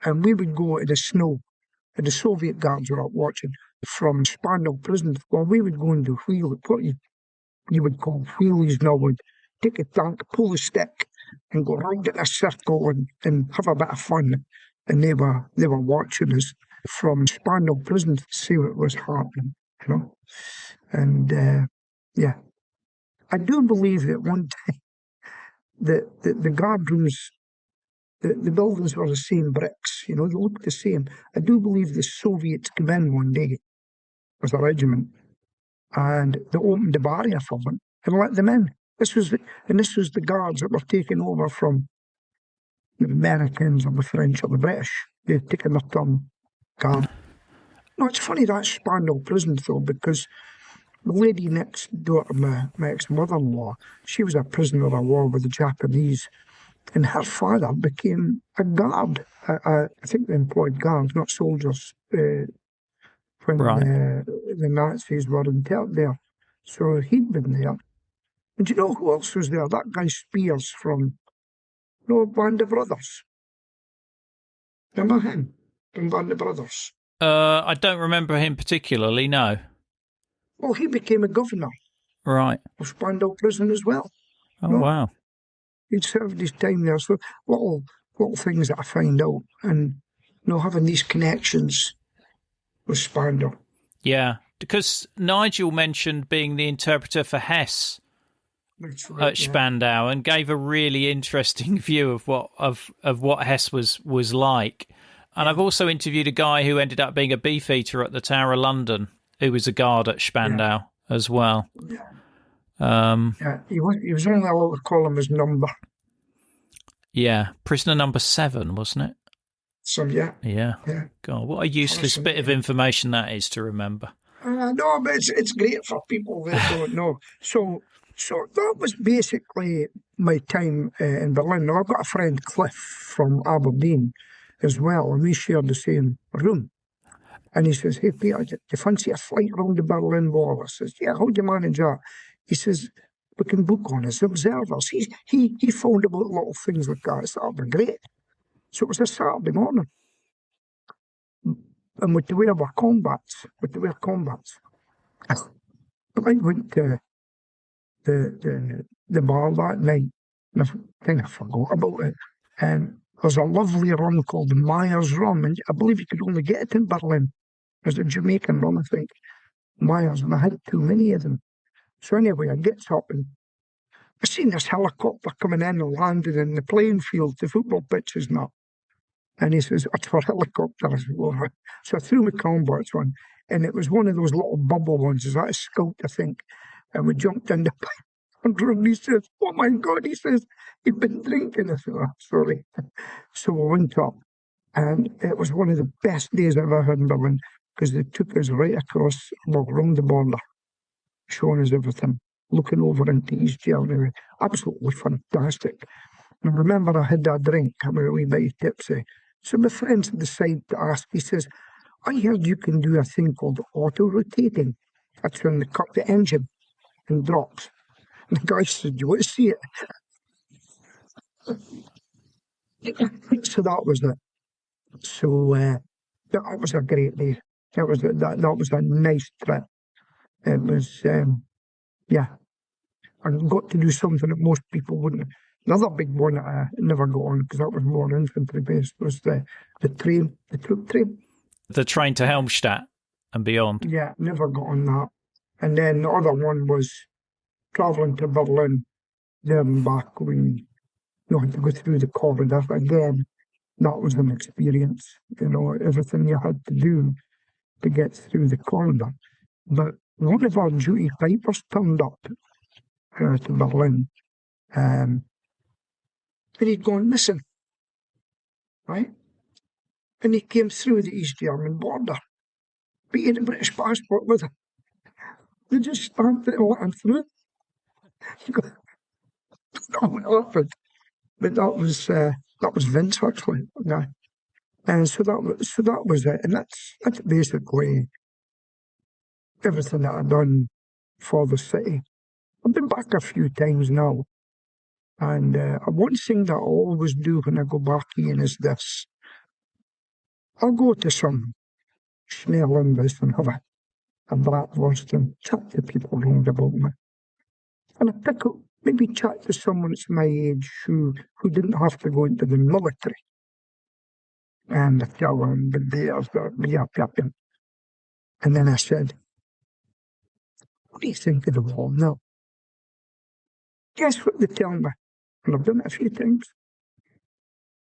and we would go to the snow, and the Soviet guards were out watching from Spandau prison. Well, we would go and do what you would call wheelies now. Would take a tank, pull the stick, and go round in a circle and have a bit of fun. And they were watching us from Spandau prison to see what was happening, you know. And I do believe that one time the guard rooms, the buildings were the same bricks, you know, they looked the same. I do believe the Soviets came in one day with a regiment, and they opened the barrier for them and let them in. This was the guards that were taken over from the Americans or the French or the British. They'd taken their turn guard. No, it's funny that Spandau prison though, because the lady next door to my ex-mother-in-law, she was a prisoner of war with the Japanese, and her father became a guard. I think they employed guards, not soldiers, when Right. the Nazis were interred there. So he'd been there. And do you know who else was there? That guy Spears from Band of Brothers. Remember him from Band of Brothers? I don't remember him particularly, no. Well, he became a governor Right. of Spandau prison as well. Oh, No, wow. he'd served his time there. So little things that I find out, and having these connections with Spandau. Yeah, because Nigel mentioned being the interpreter for Hess That's right, at Spandau, and gave a really interesting view of what Hess was like. And I've also interviewed a guy who ended up being a beefeater at the Tower of London, who was a guard at Spandau as well. Yeah, he was only allowed to call him his number. Yeah, prisoner number 7, wasn't it? So yeah. God, what a useless bit of information that is to remember. No, but it's great for people that don't know. So that was basically my time in Berlin. Now, I've got a friend, Cliff, from Aberdeen as well, and we shared the same room. And he says, "Hey, Peter, do you fancy a flight around the Berlin Wall?" I says, "Yeah, how do you manage that?" He says, "We can book on as observers." He found about little things like that. So that'd be great. So it was a Saturday morning. And with the way of our combats, I went to the bar that night, and I kind of forgot about it. And there's a lovely rum called Myers rum, and I believe you could only get it in Berlin. There's a Jamaican rum, I think, Myers, and I had too many of them. So anyway, I gets up and I seen this helicopter coming in and landing in the playing field, the football pitches now. And he says, "It's for helicopters." So I threw my combats on, and it was one of those little bubble ones. Is that a Scout, I think? And we jumped in the pipe under him. He says, "Oh my God," he says, "you've been drinking." I said, "Oh, sorry." So we went up, and it was one of the best days I've ever had in Berlin, because they took us right across, around the border, showing us everything, looking over into East Germany. Absolutely fantastic. And I remember I had that drink, I was a wee bit tipsy. So my friends decided to ask, he says, "I heard you can do a thing called auto-rotating. That's when they cut the engine and drops." And the guy said, "Do you want to see it?" So that was it. So that was a great day. That was a nice trip. It was, I got to do something that most people wouldn't. Another big one that I never got on, because that was more infantry based, was the train, the troop train. The train to Helmstadt and beyond. Yeah, never got on that. And then the other one was travelling to Berlin, there and back. We had to go through the corridor again. That was an experience, everything you had to do to get through the corridor. But one of our duty pipers turned up to Berlin. And he'd gone missing, right? And he came through the East German border, but he had a British passport with him. They just stamped it and let him through. Not what happened. But that was Vince, actually. Yeah. And so that was it. And that's basically everything that I've done for the city. I've been back a few times now. And one thing that I always do when I go back in is this. I'll go to some Schnellenbus and have a bratwurst and chat to people round about me. And I pick up, maybe chat to someone that's my age who didn't have to go into the military. And I tell them, but there's that, And then I said, "What do you think of the war now?" Guess what they tell me? And I've done it a few times.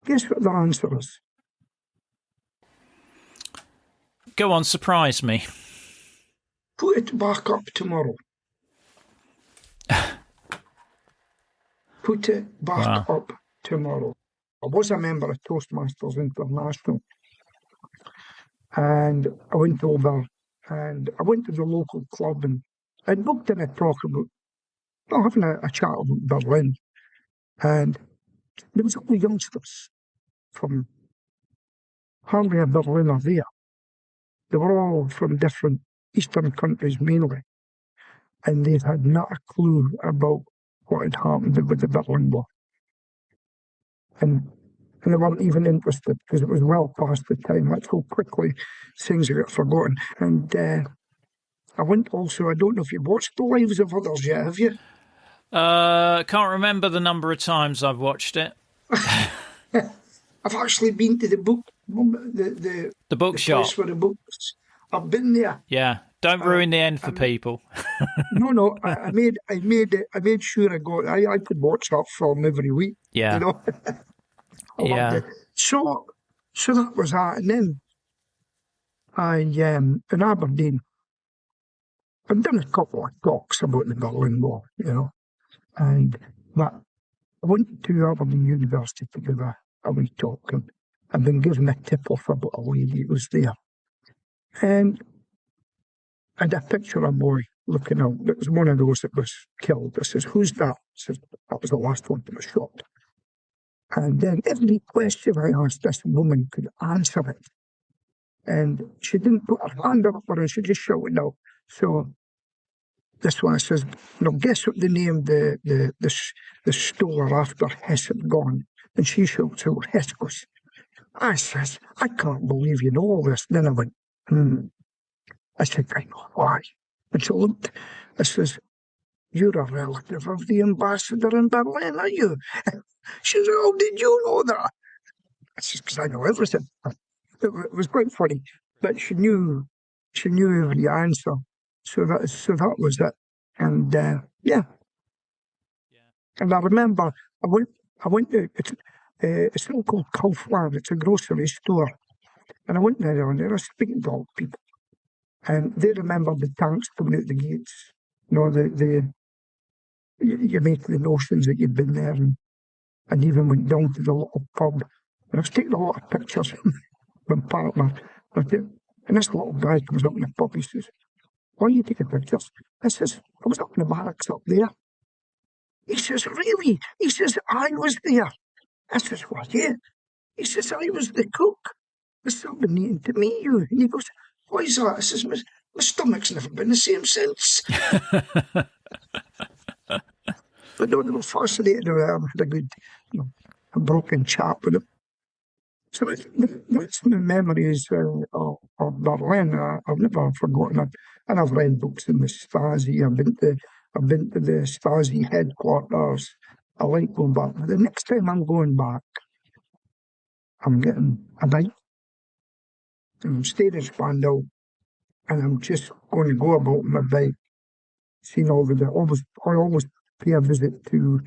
Guess what their answer is? Go on, surprise me. Put it back up tomorrow. Put it back up tomorrow. I was a member of Toastmasters International. And I went over and I went to the local club and I'd booked in a talk about, having a chat about Berlin, and there was all the youngsters from hardly a Berliner there. They were all from different Eastern countries mainly, and they had not a clue about what had happened with the Berlin Wall. And they weren't even interested because it was well past the time. That's how quickly things get forgotten. And I went also, I don't know if you've watched The Lives of Others yet, have you? Can't remember the number of times I've watched it. I've actually been to the bookshop. Place where the books. I've been there. Yeah, don't ruin the end for people. No, I made sure I could watch that film every week. Yeah, you know. Yeah. So that was that, and then I in Aberdeen, I've done a couple of talks about the Berlin Wall, you know, but I went to Aberdeen University to give a wee talk, and I've been given a tip off about a lady who was there. And I had a picture of a boy looking out. It was one of those that was killed. I says, "Who's that?" I says, "That was the last one that was shot." And then every question I asked, this woman could answer it. And she didn't put her hand up for it, she just shouted out. So this one says, "Now guess what the name the store after Hess had gone." And she shouts out, "Hess." Goes, I says, "I can't believe you know all this." Then I went, I said, "I know why." And she looked, I says, "You're a relative of the ambassador in Berlin, are you?" She said, "Oh, did you know that?" I says, "Because I know everything." It was quite funny, but she knew every answer. So that was it. And yeah. And I remember I went to it's still called Kaufland. It's a grocery store, and I went there and I was speaking to all people, and they remember the tanks coming out the gates. You know, you make the notions that you've been there, and even went down to the little pub. And I was taking a lot of pictures with my partner. And this little guy comes up in the pub, he says, "Why are you taking pictures?" I says, "I was up in the barracks up there." He says, "Really?" He says, "I was there." I says, "Well, yeah." He says, "I was the cook. I said, I've been needing to meet you." And he goes, "Why is that?" I says, my stomach's never been the same since." But no, they were fascinated with him. I had a good, a broken chat with him. So that's my memories of Berlin. I've never forgotten it. And I've read books in the Stasi. I've been to the Stasi headquarters. I like going back. The next time I'm going back, I'm getting a bike. I'm staying in Spandau, and I'm just going to go about my bike, seeing all the I always pay a visit to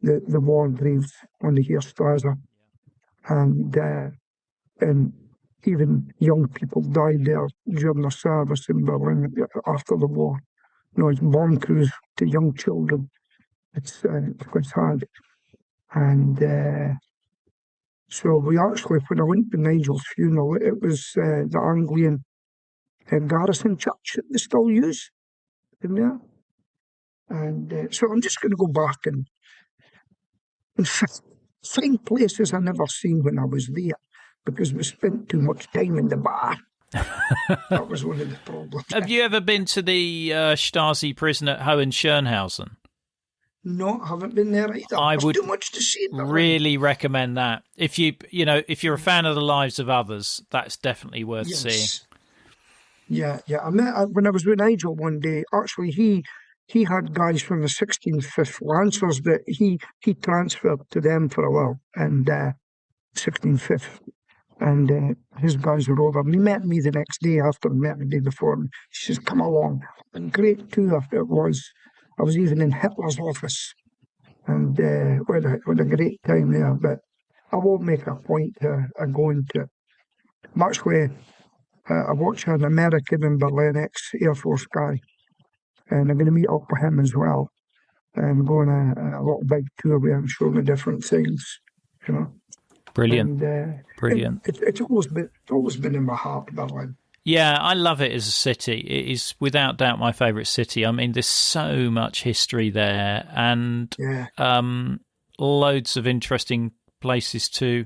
the war graves on the Heerstraße, and even young people died there during the service in Berlin after the war. You know, it's bomb crews to young children. It's quite sad. And so we actually, when I went to Nigel's funeral, it was the Anglian garrison church that they still use in there. And so I'm just going to go back and find places I never seen when I was there, because we spent too much time in the bar. That was one of the problems. Have you ever been to the Stasi prison at Hohenschönhausen? No, I haven't been there either. I would too much to see. Really recommend that. If you're a fan of the Lives of Others, that's definitely worth seeing. Yeah. I met when I was with Nigel one day. Actually, he had guys from the 16th Lancers that he transferred to them for a while, and 16th, and his guys were over. And he met me the next day after he met me the day before. And he says, "Come along." And great tour it was. I was even in Hitler's office, and we had a great time there. But I won't make a point of going to it. I'm actually, I watch an American in Berlin, ex-Air Force guy, and I'm going to meet up with him as well, and go on a little big tour with him, showing the different things, you know. Brilliant. And, Brilliant. It's always been in my heart, Berlin. Yeah, I love it as a city. It is without doubt my favourite city. I mean, there's so much history there and Yeah. loads of interesting places to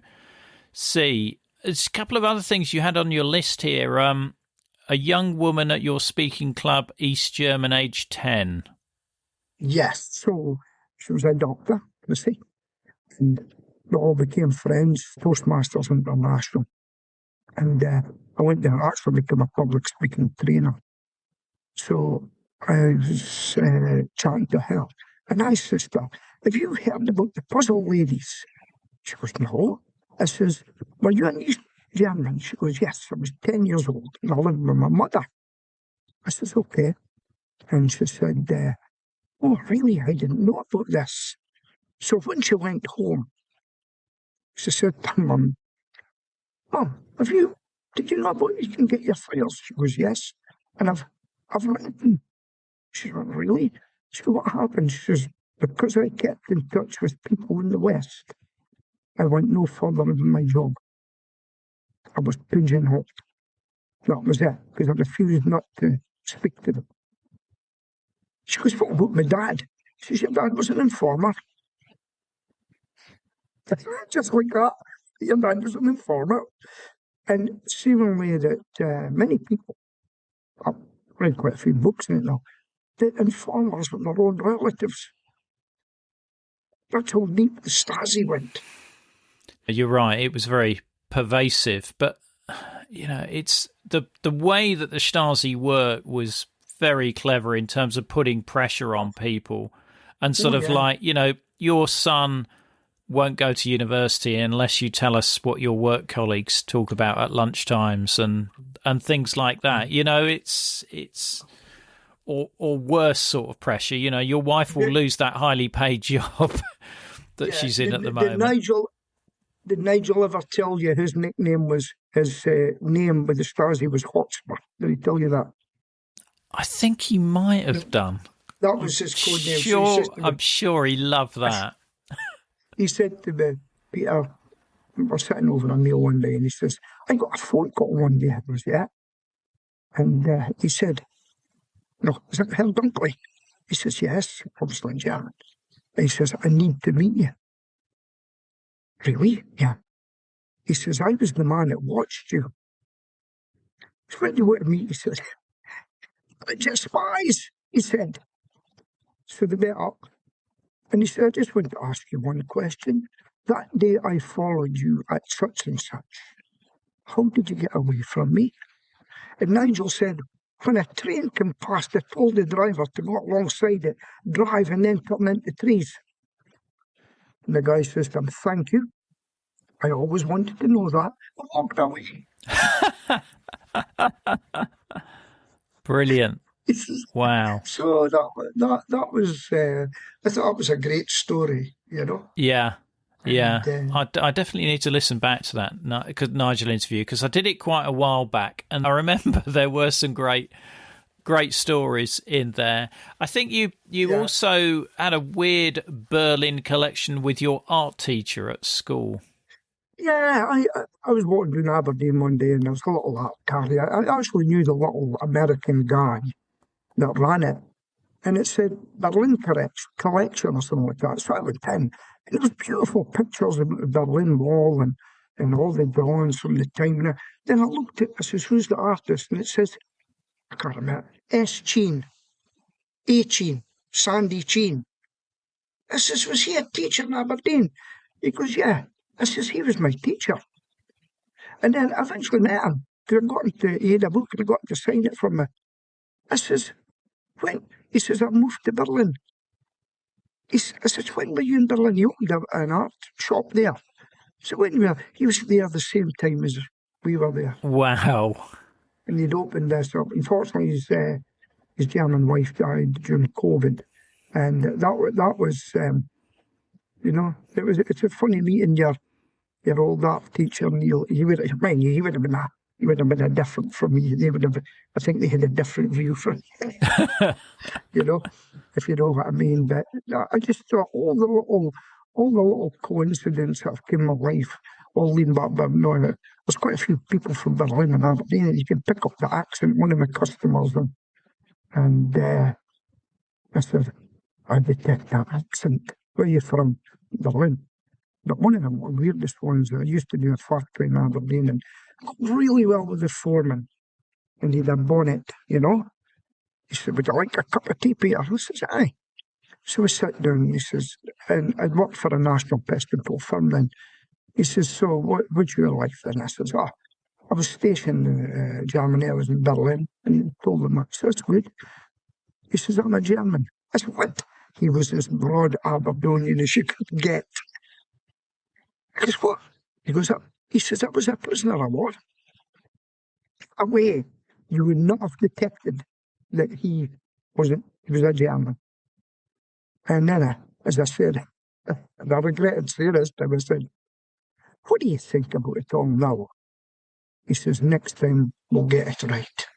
see. There's a couple of other things you had on your list here. A young woman at your speaking club, East German, age 10. Yes. So she was a doctor, you see, and we all became friends, Toastmasters International. And I went there actually to become a public speaking trainer. So I was chatting to her, and I said to her, have you heard about the puzzle ladies? She goes, no. I says, were you in East German? She goes, yes, I was 10 years old and I lived with my mother. I says, okay. And she said, oh, really? I didn't know about this. So when she went home, she said to Mum, Mum, did you know about you can get your files? She goes, yes. And I've written. She went, really? She said, what happened? She says, because I kept in touch with people in the West, I went no further than my job. I was pigeonholed. That was it, because I refused not to speak to them. She goes, what about my dad? She says, your dad was an informer. Just like that. Your dad was an informer. And seemingly that many people, I've read quite a few books in it now, that informers were their own relatives. That's how deep the Stasi went. You're right. It was very pervasive, but it's the way that the Stasi worked was very clever in terms of putting pressure on people and sort of like, your son won't go to university unless you tell us what your work colleagues talk about at lunchtimes and things like that. It's or worse sort of pressure. Your wife will lose that highly paid job that she's in at the moment. Did Nigel ever tell you his nickname was, his name with the Stasi was Hotspur? Did he tell you that? I think he might have done. That was his code name. I'm sure he loved that. He said to me, Peter, we're sitting over a meal one day, and he says, I got a phone call one day. I was, yeah. And he said, no, is that Herr Dunkley? He says, yes, obviously in German. And he says, I need to meet you. Really? Yeah. He says, I was the man that watched you. So when you want to meet, he said, it's spies, he said. So they met up. And he said, I just want to ask you one question. That day I followed you at such and such. How did you get away from me? And Nigel said, when a train came past, I told the driver to go alongside it, drive, and then turn into trees. And the guy says to him, thank you. I always wanted to know that. I walked away. Brilliant. Wow. So that was, I thought it was a great story, Yeah. Yeah. I definitely need to listen back to that Nigel interview, because I did it quite a while back, and I remember there were some great stories in there. I think you also had a weird Berlin collection with your art teacher at school. Yeah, I was walking in Aberdeen one day, and there was a little art gallery. I actually knew the little American guy that ran it, and it said Berlin collection or something like that. So I went in, and it was beautiful pictures of the Berlin Wall and all the drawings from the time. And then I looked at it, I says, who's the artist? And it says, I can't remember, S. Cheen, A. Cheen, Sandy Cheen. I says, was he a teacher in Aberdeen? He goes, yeah. I says, he was my teacher. And then I eventually met him, because I got him to, he had a book, and I got him to sign it for me. I says, when? He says, I moved to Berlin. I says, when were you in Berlin? He opened an art shop there. So he was there the same time as we were there. Wow. And he'd opened this up. Unfortunately, his German wife died during COVID. And that was, it's a funny meeting your old art teacher, and he would have been a different from me. I think they had a different view from me, if you know what I mean. But I just thought all the little coincidences that have come in my life all lean back, but no, there's quite a few people from Berlin and Aberdeen, and you can pick up the accent. One of my customers, and I said, I detect that accent. Where are you from? Berlin. But one of the weirdest ones, I used to do a factory in Aberdeen and got really well with the foreman. And he had a bonnet, you know. He said, would you like a cup of tea, Peter? I says, aye. So we sat down, and he says, and I'd worked for a national pest control firm then. He says, so what would you like then? I says, I was stationed in Germany, I was in Berlin, and he told him that. So that's good. He says, I'm a German. I said, what? He was as broad Aberdonian as you could get. I goes, what? He goes, he says, I was a prisoner of war. A way you would not have detected that he was a German. And then, as I said, and I regretted saying this, but I said, what do you think about it all now? He says, next time we'll get it right.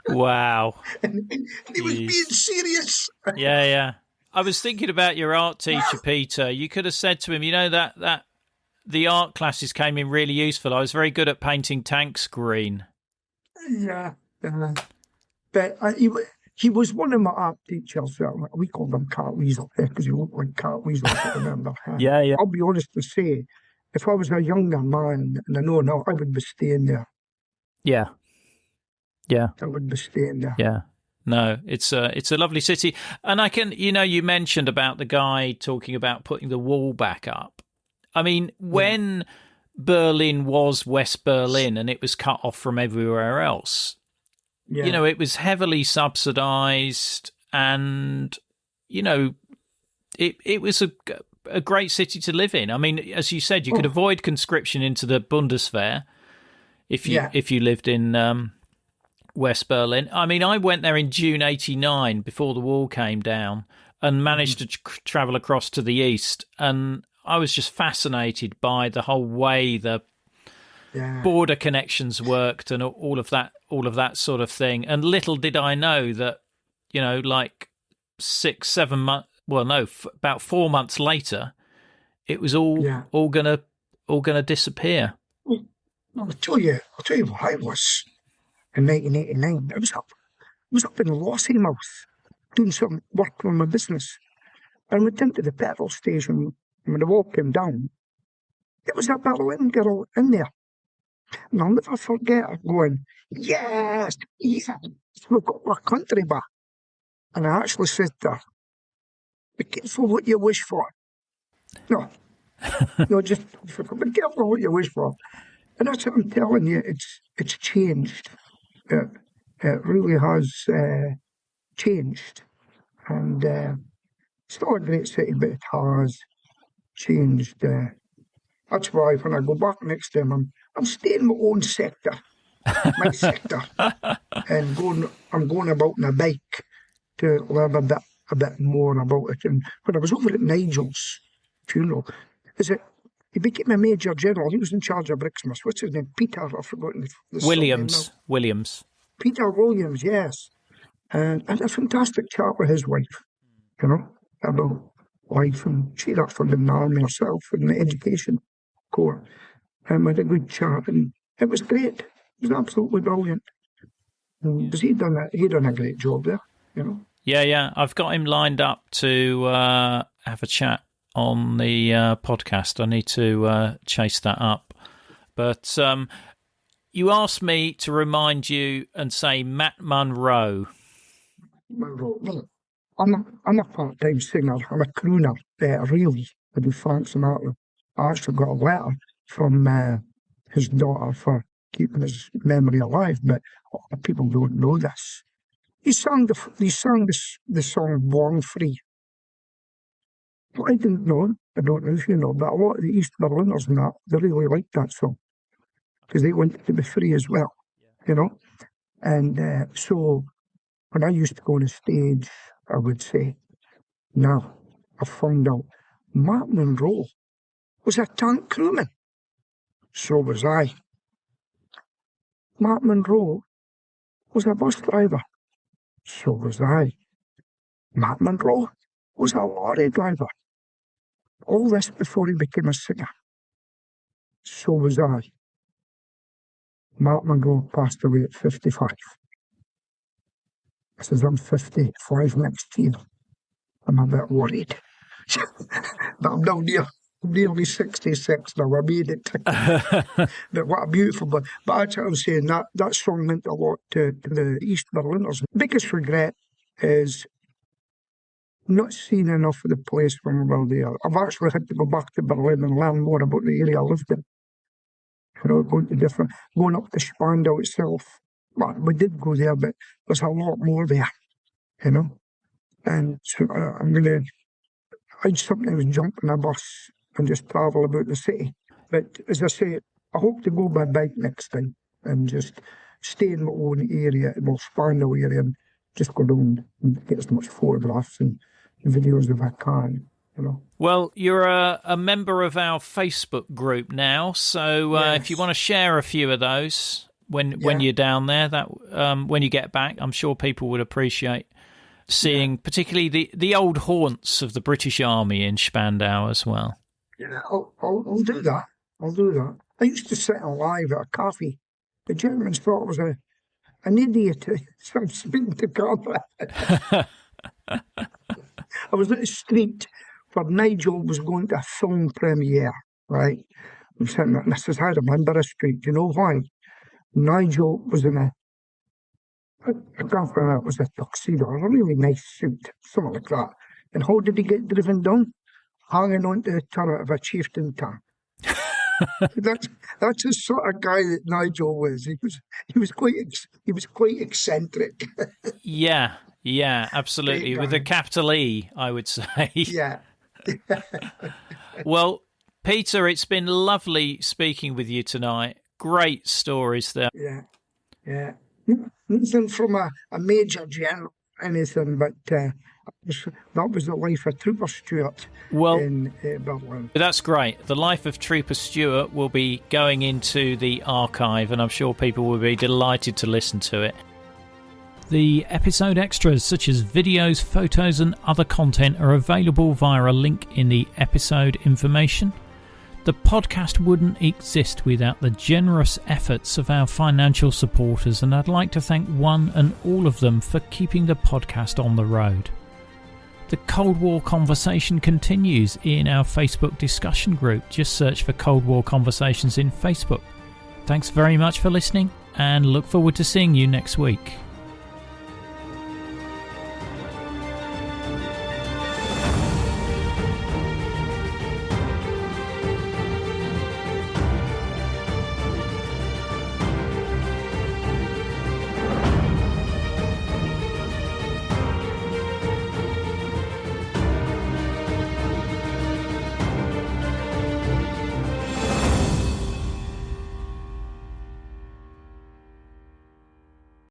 Wow. And he was being serious. Yeah. I was thinking about your art teacher, Peter. You could have said to him, you know, that the art classes came in really useful. I was very good at painting tanks green. Yeah. But he was one of my art teachers. We called him Cat Weasel because he looked like Cat Weasel, I remember. Yeah. I'll be honest to say, if I was a younger man, and I know now, I would be staying there. Yeah. I would be staying there. Yeah. No, it's a lovely city. And I can, you mentioned about the guy talking about putting the wall back up. I mean, when Berlin was West Berlin and it was cut off from everywhere else, it was heavily subsidized, and, it was a great city to live in. I mean, as you said, you could avoid conscription into the Bundeswehr if you lived in West Berlin. I mean, I went there in June 1989 before the wall came down and managed to travel across to the east, and I was just fascinated by the whole way the border connections worked and all of that sort of thing. And little did I know that, like 6-7 months, about 4 months later, it was all gonna disappear. Well, I'll tell you what I was in 1989. I was up in Lossiemouth doing some work on my business, and went into the petrol station. And when the wall came down, there was a Berlin girl in there. And I'll never forget her going, yes, we've got our country back. And I actually said to her, be careful what you wish for. No, just be careful what you wish for. And that's what I'm telling you, it's changed. It really has changed. And it's not a great city, but it has changed. That's why when I go back next time, I'm staying in my own sector, my sector, and I'm going about on a bike to learn a bit more about it. And when I was over at Nigel's funeral, he became a major general. He was in charge of Brixmas. What's his name? Peter, I've forgotten the Williams. Peter Williams, yes. And I had a fantastic chat with his wife, about life. And she'd actually been in the army herself in the education corps. And we had a good chat, and it was great. It was absolutely brilliant. Because he'd done a great job there, Yeah. I've got him lined up to have a chat on the podcast. I need to chase that up. But you asked me to remind you and say Matt Munro. Well, I'm a part-time singer. I'm a crooner, really. I do Frank Sinatra. I actually got a letter from his daughter for keeping his memory alive, but a lot of people don't know this. He sang the song Born Free. Well, I didn't know. I don't know if you know, but a lot of the East Berliners and that, they really liked that song because they wanted to be free as well, And so when I used to go on the stage, I would say, now I found out Matt Monroe was a tank crewman. So was I. Matt Monroe was a bus driver. So was I. Matt Monroe was a lorry driver. All this before he became a singer. So was I. Mark McGraw passed away at 55. I says, I'm 55 next year. I'm a bit worried. But I'm now nearly 66 now. I made it. But what a beautiful one. But that's what I'm saying. That song meant a lot to the East Berliners. Biggest regret is not seeing enough of the place when we were there. I've actually had to go back to Berlin and learn more about the area I lived in. Going up to Spandau itself. Well, we did go there, but there's a lot more there, And so I'd sometimes jump in a bus and just travel about the city. But as I say, I hope to go by bike next time and just stay in my own area, in my Spandau area, and just go down and get as much photographs and videos as I can. Well, you're a member of our Facebook group now, so Yes. if you want to share a few of those when you're down there, that when you get back, I'm sure people would appreciate seeing, particularly the old haunts of the British Army in Spandau as well. Yeah, I'll do that. I'll do that. I used to sit alive at a cafe. The Germans thought I was an idiot. So I'm speaking to camera. I was at the street where Nigel was going to a film premiere, right? I'm sitting there, and I says, I remember a street. Do you know why? Nigel was in I can't remember, it was a tuxedo, a really nice suit, something like that. And how did he get driven down? Hanging onto the turret of a Chieftain tank. That's the sort of guy that Nigel was. He was quite eccentric. Yeah, absolutely. With a capital E, I would say. Yeah. Well, Peter, it's been lovely speaking with you tonight. Great stories there. Yeah. Nothing from a major general, anything, but that was the life of Trooper Stewart in Berlin. That's great. The life of Trooper Stewart will be going into the archive, and I'm sure people will be delighted to listen to it. The episode extras, such as videos, photos and other content, are available via a link in the episode information. The podcast wouldn't exist without the generous efforts of our financial supporters, and I'd like to thank one and all of them for keeping the podcast on the road. The Cold War conversation continues in our Facebook discussion group. Just search for Cold War Conversations in Facebook. Thanks very much for listening, and look forward to seeing you next week.